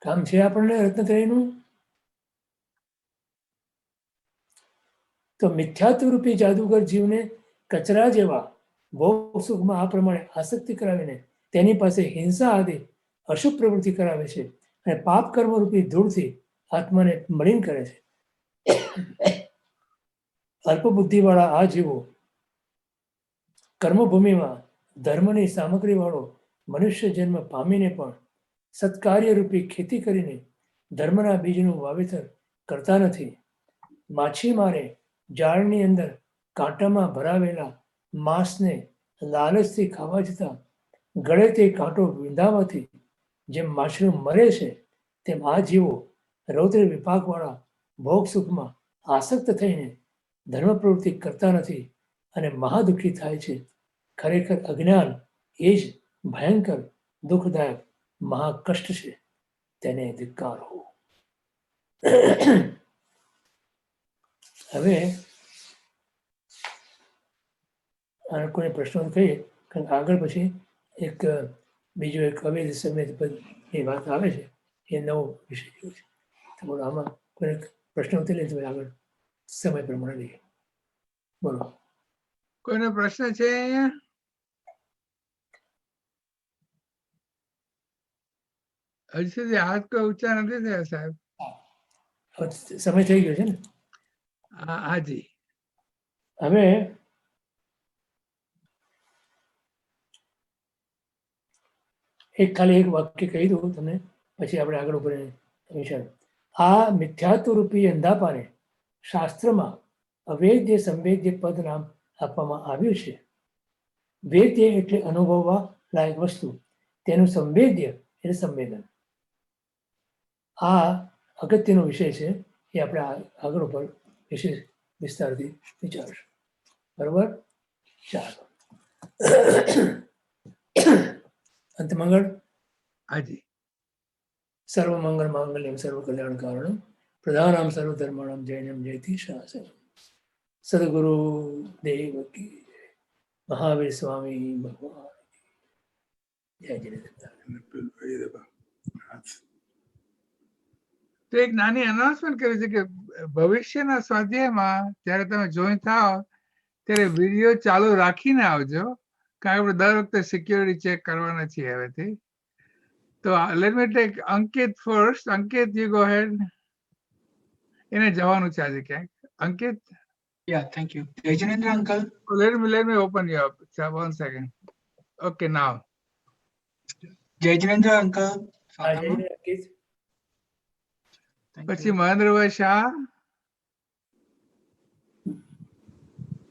કામ છે આપણને રત્નત્રયનું? તો મિથ્યાત્વ રૂપી જાદુગર જીવને કચરા જેવા ભોગ સુખમાં આ પ્રમાણે આસક્તિ કરાવીને તેની પાસે હિંસા આદિ અશુભ પ્રવૃત્તિ કરાવે છે, અને પાપ કર્મ રૂપી ધૂળથી આત્માને મલિન કરે છે. અલ્પબુદ્ધિવાળા આ જીવો કર્મભૂમિમાં ધર્મની સામગ્રીવાળો મનુષ્ય જન્મ પામીને પણ સત્કાર્ય રૂપી ખેતી કરીને ધર્મના બીજનું વાવેતર કરતા નથી. માછીમારે જાળની અંદર કાંટામાં ભરાવેલા માંસને લાલચથી ખાવા જતાં ગળે તે કાંટો વિંધાવાથી જેમ માછલું મરે છે, તેમ આ જીવો રૌદ્ર વિપાકવાળા ભોગ સુખમાં આસક્ત થઈને ધર્મ પ્રવૃત્તિ કરતા નથી અને મહાદુઃખી થાય છે. ખરેખર અજ્ઞાન એ જ ભયંકર દુઃખદાયક મહાકષ્ટ છે, તેને ધિક્કાર હો. હવે કોઈ પ્રશ્નો કહીએ, કારણ કે આગળ પછી એક બીજો એક અવેદ સમેત પદની વાત આવે છે, એ નવો વિષય થયો છે. તમારો આમાં કોઈ પ્રશ્નો લઈએ તો આગળ સમય પ્રમાણે લઈએ. બોલો, કોઈનો પ્રશ્ન છે અહીંયા? હજી સુધી હાથ કોઈ ઊંચા નથી થયા સાહેબ. સમય થઈ ગયો છે ને? હાજી. હવે ખાલી એક વાક્ય કહી દઉં તમને, પછી આપણે આગળ ઉપર વિચાર. આ મિથ્યાત્વ રૂપી અંધાપાને શાસ્ત્રમાં અવેદ્ય સંવેદ્ય પદ નામ આપવામાં આવ્યું છે. વેદ્ય એટલે અનુભવવા લાયક વસ્તુ, તેનું સંવેદ્ય એટલે સંવેદન. આ અગત્યનો વિષય છે, એ આપણે આગળ ઉપર વિશેષ વિસ્તારથી વિચારશું. બરોબર? ચાલો. અંતમંગળ. હાજી. સર્વમંગલ માંગલ્યમ સર્વ કલ્યાણ કારણમ પ્રધાનામ સર્વધર્માણામ જૈનમ જયતિ શાસનમ. સદગુરુ દેવ કી જય. મહાવીર સ્વામી ભગવાન જય. તો એક નાની અનાઉન્સમેન્ટ કરી છે કે ભવિષ્યના સ્વાધ્યાયમાં જ્યારે તમે જોઈન થાઓ ત્યારે વિડીયો ચાલુ રાખીને આવજો, કારણ કે દર વખતે સિક્યોરિટી ચેક કરવાના છીએ હવેથી. તો let me take Ankit first. Ankit, you go head. એને જવાનું છે આજે ક્યાંક. અંકિત. Yeah, thank you. Jayajinendra uncle. Let me open you up. So 1 second. Okay, now. Jayajinendra uncle. પછી મહેન્દ્રભાઈ શાહ.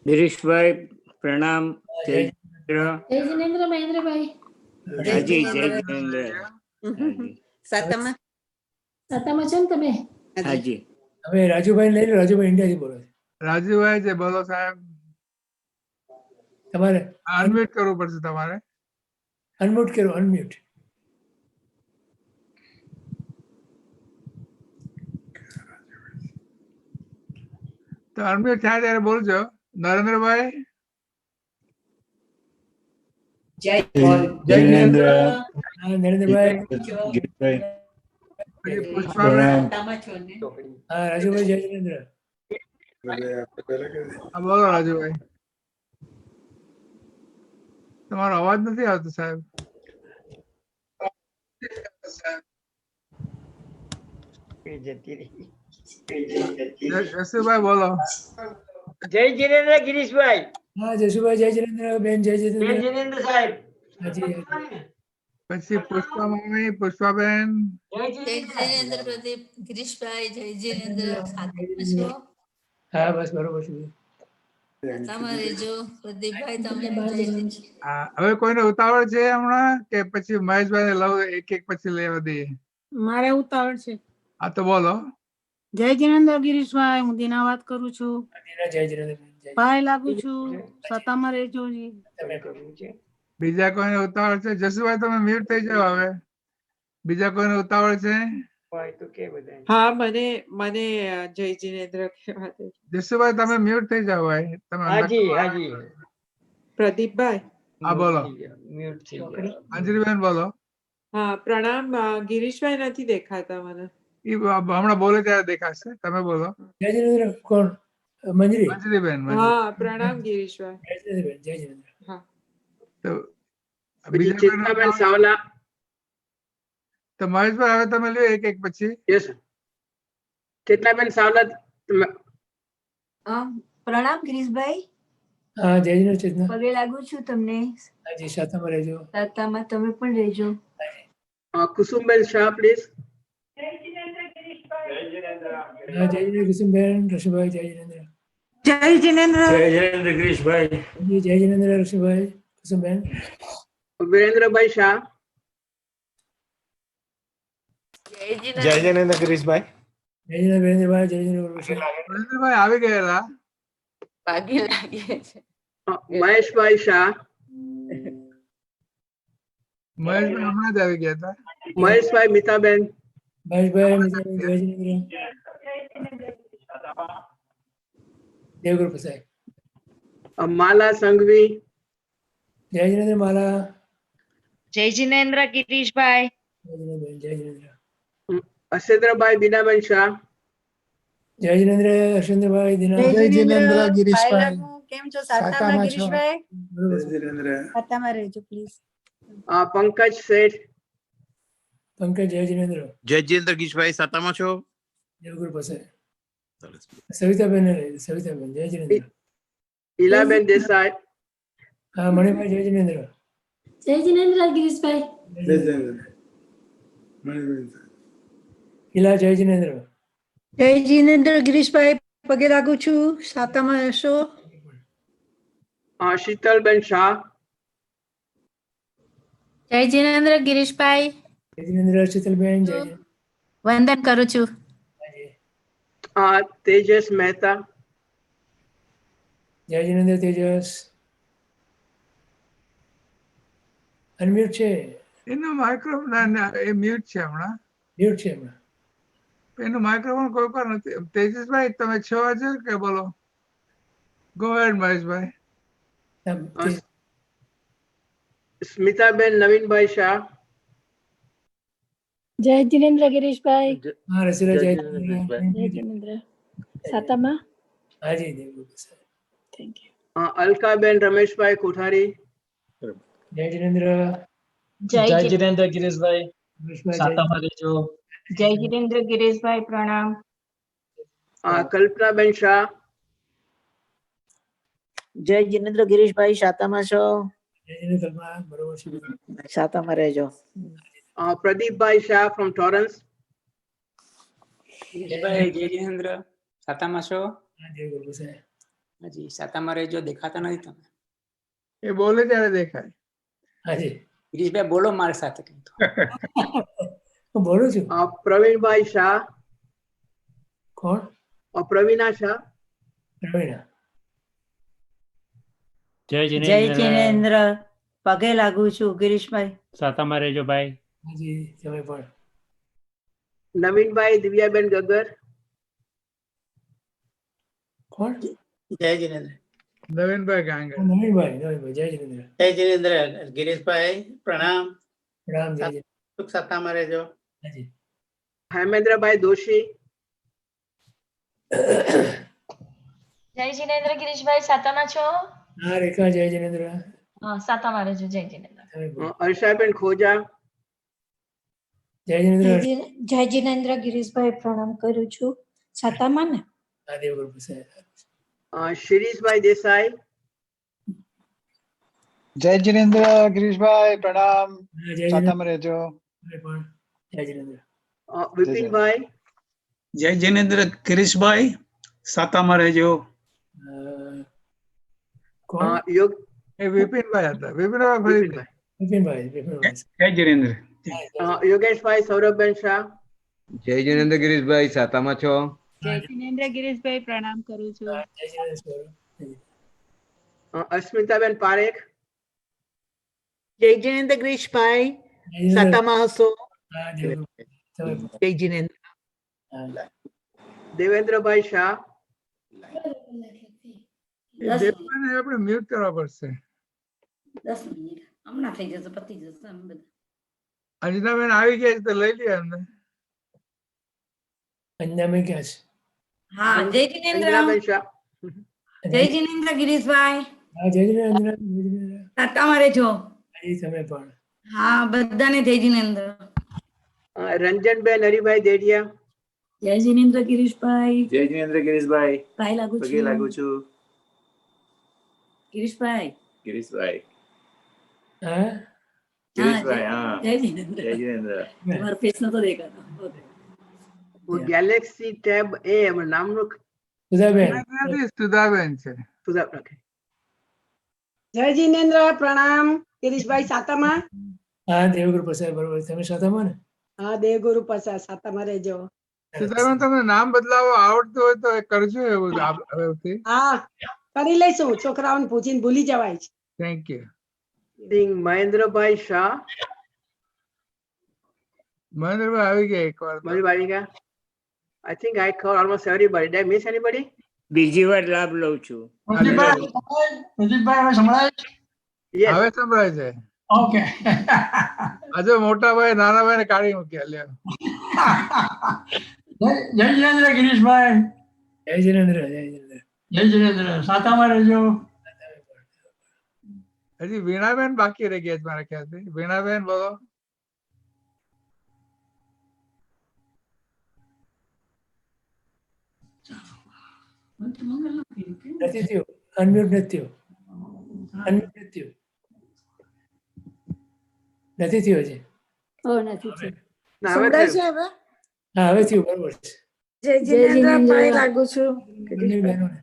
ગિરીશભાઈ પ્રણામ. જય જિનેન્દ્ર મહેન્દ્રભાઈ. હાજી, જય જિનેન્દ્ર. સાતામાં છો ને તમે? હાજી. હવે રાજુભાઈ લઈ લો. રાજુભાઈ ઇન્ડિયાથી બોલો. રાજુભાઈ જે બોલો સાહેબ. તમારે અનમ્યુટ કરવું પડશે. તમારે અનમ્યુટ કરો. અનમ્યુટ. તો અનમ્યુટ થાય ત્યારે બોલજો. નરેન્દ્રભાઈ. નરેન્દ્રભાઈ. પુષ્પાબેન. હા, રાજુભાઈ. જય જિનેન્દ્ર. બોલો રાજુભાઈ. તમારો અવાજ નથી આવતો સાહેબ. જસુભાઈ બોલો. જય જિનેન્દ્ર. ગિરીશભાઈ. હા, જસુભાઈ. જય જિનેન્દ્ર. બેન જય જિનેન્દ્ર. જય જિનેન્દ્ર સાહેબ. હાજી. પછી પુષ્પા મમ્મી. પુષ્પાબેન. જય જિનેન્દ્ર પ્રદીપ. ગિરીશભાઈ. જય જિનેન્દ્ર. સાતામાં છો? હા, બસ બરોબર છે. સાતામાં રહેજો. પ્રદીપભાઈ તમે જય જિનેન્દ્ર. હવે કોઈને ઉતાવળ છે હમણાં કે પછી મહેશભાઈ લવ એક એક પછી લેવા દઈએ? મારે ઉતાવળ છે. હા તો બોલો. જય જિનેન્દ્ર ગિરીશભાઈ, હું દીના વાત કરું છું. જય જિનેન્દ્ર. ભાઈ લાગુ છું. સાતામાં રહેજો. બીજા કોઈને ઉતાવળ છે? જસુભાઈ તમે મ્યુટ થઈ જાઓ હવે. બીજા કોઈને ઉતાવળ છે? હા, મને જય જિનેન્દ્ર કહેવા દે. જસુભાઈ તમે મ્યુટ થઈ જાઓ ભાઈ. તમે હાજી. પ્રદીપભાઈ. હા બોલો. મ્યુટ થઈ ગયા. અંજલિબેન બોલો. હા, પ્રણામ. ગિરીશભાઈ નથી દેખાતા મને. ઈ હમણાં બોલે ત્યારે દેખાશે. તમે બોલો. જય જિનેન્દ્ર. કોણ? મંજરી. અંજલિબેન. હા, પ્રણામ ગિરીશભાઈ. જય જિનેન્દ્ર. જય જિનેન્દ્ર. હા. તો ચિત્તાબેન સાવલા. તો મહેશભાઈ હવે તમે લ્યો એક એક પછી. યસ. ચિત્તાબેન સાવલા. પ્રણામ ગિરીશભાઈ. હા, જય જિનેન્દ્ર. ચેતના. પગે લાગુ છું તમને. હાજી. સાતામાં રહેજો. સાતામાં તમે પણ રહેજો. કુસુમબેન શાહ પ્લીઝ. જય જિનેન્દ્ર. હા જય જિનેન્દ્ર કુસુમબેન રશુભાઈ જય જિનેન્દ્ર. જય જિનેન્દ્ર. જય જિનેન્દ્ર ગિરીશભાઈ. જય જિનેન્દ્ર રશુભાઈ કુસુમબેન. વીરેન્દ્રભાઈ શાહ. જય જિનેન્દ્ર ગિરીશભાઈ. જય જિનેન્દ્ર વીરેન્દ્રભાઈ જય જિનેન્દ્ર રશુભાઈ. સુરેન્દ્રભાઈ આવી ગયેલા. ભાગી લાગે છે. મહેશભાઈ શાહ. મહેશભાઈ હમણાં જ આવી ગયા હતા. મહેશભાઈ મીતાબેન. મહેશભાઈ મિત્રભાઈ જય જિનેન્દ્ર. દેવગુરુ પ્રસાદ. માલા સંઘવી. જય જિનેન્દ્ર માલા. જય જિનેન્દ્ર ગિરીશભાઈ. જય જિનેન્દ્ર જય જિનેન્દ્ર. અશેન્દ્રભાઈ બીનાબેન શાહ. જય જિનેન્દ્ર અશ્વિન્દ્રભાઈ દિના. જય જિનેન્દ્ર ગિરીશભાઈ. કેમ છો? સાતામાં ગિરીશભાઈ? સાતામાં રહેજો પ્લીઝ. પંકજ શેઠ. પંકજ જય જિનેન્દ્ર. જય જિનેન્દ્ર ગિરીશભાઈ સાતામાં છો? દેવગુરુ પ્રસાદ. સવિતાબેન સવિતાબેન જય જિનેન્દ્ર. ઈલાબેન દેસાઈ. હા મણિભાઈ જય જિનેન્દ્ર. જય જિનેન્દ્ર ગિરીશભાઈ. જય જિનેન્દ્ર. ઈલા જય જિનેન્દ્ર. જય જિનેન્દ્ર ગિરીશભાઈ, પગે લાગુ છું. સાતામાં હશો? શીતલબેન શાહ. જય જિનેન્દ્ર ગિરીશભાઈ. જય જિનેન્દ્ર શીતલબેન જય જિનેન્દ્ર. વંદન કરું છું. તેજસ મહેતા. જય જિનેન્દ્ર તેજસ. અનમ્યુટ છે. એનું માઇક્રોફોન એ મ્યુટ છે હમણાં. મ્યુટ છે હમણાં. એનું માઇક્રોફોન કોઈ પર નથી. તેજસભાઈ તમે છો હાજર કે બોલો? ગો હેડ મહેશભાઈ. સ્મિતાબેન નવીનભાઈ શાહ. જય જિનેન્દ્ર ગિરીશભાઈ. હા રસીલા જય જય જિનેન્દ્ર. સાતામાં? હાજી દેવગુરુ પ્રસાદ. Thank you. અલકાબેન રમેશભાઈ કોઠારી. જય જિનેન્દ્ર. જય જિનેન્દ્ર ગિરીશભાઈ. સાતામાં રહેજો. જય જિનેન્દ્ર ગિરીશભાઈ, પ્રણામ. કલ્પનાબેન શાહ. જય જિનેન્દ્ર ગિરીશભાઈ સાતામાં છો? જય જિનેન્દ્ર કલ્પના બરોબર છે. સાતામાં રહેજો. પ્રદીપભાઈ શાહ ફ્રોમ ટોરન્સ. ગિરીશભાઈ જય જિનેન્દ્ર સાતામાં છો? હા દેવગુરુ પ્રસાદ. હાજી સાતામાં રહેજો. દેખાતા નથી તમે. એ બોલે ત્યારે દેખાય. હાજી ગિરીશભાઈ બોલો મારી સાથે. હું બોલું છું. પ્રવીણભાઈ શાહ. કોણ? પ્રવીણા શાહ. પ્રવીણા. જય જિનેન્દ્ર, પગે લાગુ છું ગિરીશભાઈ. સાતામાં રહેજો ભાઈ. હાજી તમે પણ. નવીનભાઈ દિવ્યાબેન ગગર. કોણ? જય જિનેન્દ્ર. નવીનભાઈ ગાંગર. નવીનભાઈ નવીનભાઈ જય જિનેન્દ્ર. જય જિનેન્દ્ર ગિરીશભાઈ, પ્રણામ. પ્રણામ જય જિનેન્દ્ર. સુખ સાતામાં રહેજો. હાજી. હેમેન્દ્રભાઈ દોશી. જય જિનેન્દ્ર ગિરીશભાઈ, સાતામાં છો? હા રેખા જય જિનેન્દ્ર. સાતામાં રહેજો. જય જિનેન્દ્ર. હર્ષાબેન ખોજા. જય જિનેન્દ્ર. જય જિનેન્દ્ર ગિરીશભાઈ, પ્રણામ કરું છું. સાતામાં ને? હા દેવગુરુ પ્રસાદ. શિરીષભાઈ દેસાઈ. જય જિનેન્દ્ર ગિરીશભાઈ, પ્રણામ. જય સાતામાં રહેજો. જય જિનેન્દ્ર. વિપિનભાઈ. જય જિનેન્દ્ર ગિરીશભાઈ, સાતામાં રહેજો. યોગ એ વિપિનભાઈ હતા. વિપિનભાઈ ફરીથી. વિપિનભાઈ. જય જિનેન્દ્ર. યોગેશભાઈ સૌરભબેન શાહ. જય જિનેન્દ્ર ગિરીશભાઈ સાતામાં છો? જય જિનેન્દ્ર ગિરીશભાઈ, પ્રણામ કરું છું. જય જિનેન્દ્ર. અસ્મિતાબેન પારેખ. જય જિનેન્દ્ર ગિરીશભાઈ, સાતામાં હશો? જય જિનેન્દ્ર. દેવેન્દ્રભાઈ શાહ. દેવભાઈને આપણે મ્યુટ કરવા પડશે. 10 મિનિટ હમણાં થઈ જશે, પતી જશે આમ બધા. અંજનાબેન આવી ગયા છે તો લઈ લઈએ એમને. અંજનાબેન ક્યાં છે? હા જય જિનેન્દ્ર. જય જિનેન્દ્ર ગિરીશભાઈ. હા જય જિનેન્દ્ર. સાતામાં રહેજો. હાજી તમે પણ. હા બધાને જય જિનેન્દ્ર. રંજનબેન હરિભાઈ દેડિયા. જય જિનેન્દ્ર ગિરીશભાઈ. જય જિનેન્દ્ર ગિરીશભાઈ, ભાઈ લાગુ પગે છું. લાગુ છું. ગિરીશભાઈ. ગિરીશભાઈ. હા ગિરીશભાઈ હા. જય જિનેન્દ્ર. જય જિનેન્દ્ર. તમારો ફેસ નતો દેખાતો. ગેલેક્સી ટેબ એ નામનું સુધાબેન સુધાબેન છે. સુધા ઓકે. જય જીનેન્દ્ર પ્રણામ ગિરીશભાઈ સાતામાં. હા દેવગુરુ પ્રસાદ બરોબર. તમે સાતામાં ને? હા દેવગુરુ પ્રસાદ સાતામાં રહેજો. સુધાબેન તમને નામ બદલાવો આવડતું હોય તો એ કરજો એવું હવેથી. હા કરી લઈશું, છોકરાઓને પૂછીને ભૂલી જવાય છે. Thank you. મહેન્દ્રભાઈ શાહ. મહેન્દ્રભાઈ આવી ગયા એકવાર. મહેન્દ્રભાઈ આવી ગયા. I think I covered almost everybody. Did I miss anybody? બીજી વાર લાભ લઉં છું. પ્રદીપભાઈ હવે સંભળાય? Yes. હવે સંભળાય છે. ઓકે. આજે મોટા ભાઈ નાના ભાઈ ને કાઢી મૂક્યા. લ્યો. જય જીનેન્દ્ર ગિરીશભાઈ. જય જીનેન્દ્ર. જય જીનેન્દ્ર. જય જીનેન્દ્ર. સાતામાં રહેજો. હજી વીણાબેન બાકી રહી ગયા છે મારા ખ્યાલથી. વીણાબેન બોલો. નથી થયું. અનમ્યુટ નથી થયું. અનમ્યુટ નથી થયું. નથી થયું હજી. નથી થયું. સંભળાય છે હવે? હા હવે થયું બરોબર છે. જય જીનેન્દ્ર પાય લાગુ છું. બંને બહેનોને.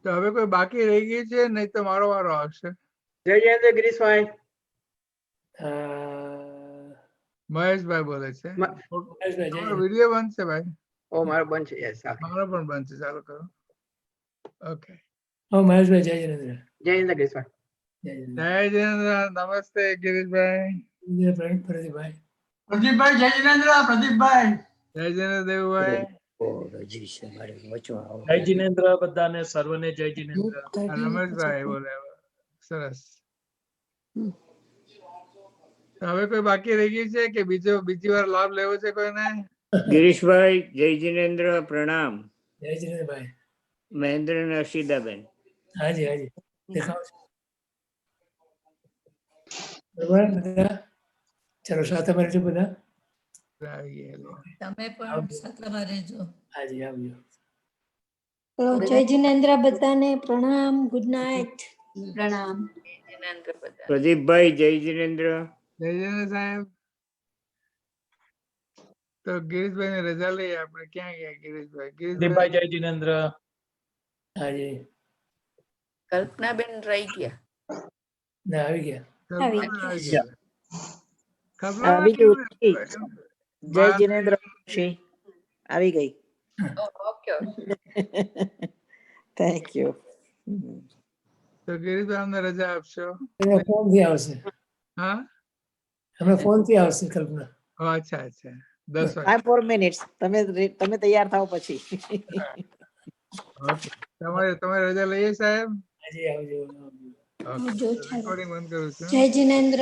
તો હવે કોઈ બાકી રહી ગઈ છે? નહીં તો મારો વારો આવશે. જય જયેન્દ્ર ગિરીશભાઈ. મહેશભાઈ બોલે છે. મહેશભાઈ વિડીયો બંધ છે ભાઈ. ઓ મારો બંધ છે. યસ. મારો પણ બંધ છે. ચાલુ કરો. ઓકે. મહેશભાઈ જય જીનેન્દ્ર. જય જયેન્દ્ર ગિરીશભાઈ. જય જીનેન્દ્ર. નમસ્તે ગિરીશભાઈ. પ્રદીપભાઈ. પ્રદીપભાઈ જય જીનેન્દ્ર. પ્રદીપભાઈ. જય જીનેન્દ્ર દેવભાઈ. જય જીનેન્દ્ર બધાને, સર્વને જય જીનેન્દ્ર. રમેશભાઈ બોલે. સરસ. હવે કોઈ બાકી રહી ગયું છે કે બીજી વાર લાભ લેવો છે કોઈને? ગિરીશભાઈ જય જીનેન્દ્ર પ્રણામ. જય જીનેન્દ્રભાઈ. મહેન્દ્ર અને અર્શિદાબેન. હાજી હાજી દેખાવ છે. બરાબર બધા. ચલો સાતામાં રહેજો બધા. તમે પણ સાતામાં રહેજો. હાજી આવજો. જય જીનેન્દ્ર બધાને પ્રણામ. Good night. પ્રણામ. પ્રદીપભાઈ જય જીનેન્દ્ર. જય જીનેન્દ્ર સાહેબ. તો ગિરીશભાઈ ને રજા લઈએ આપણે. ક્યાં ગયા ગિરીશભાઈ? પ્રદીપભાઈ જય જીનેન્દ્ર. હાજી. કલ્પનાબેન રહી ગયા. ના આવી ગયા. આવી ગયું. જય જીનેન્દ્ર આવી ગઈ. ઓકે. Thank you. તો ગિરીશભાઈ અમને રજા આપશો? ફોન થી આવશે. હા હમણાં ફોન થી આવશે કલ્પના. અચ્છા અચ્છા. 10 વાગે. 5 more minutes. તમે તૈયાર થાવ પછી. તમે રજા લઈએ સાહેબ? હાજી આવજો. રેકોર્ડિંગ બંધ કરું છું. જય જીનેન્દ્ર.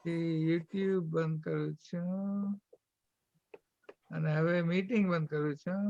યુટ્યુબ બંધ કરું છું અને હવે મીટિંગ બંધ કરું છું.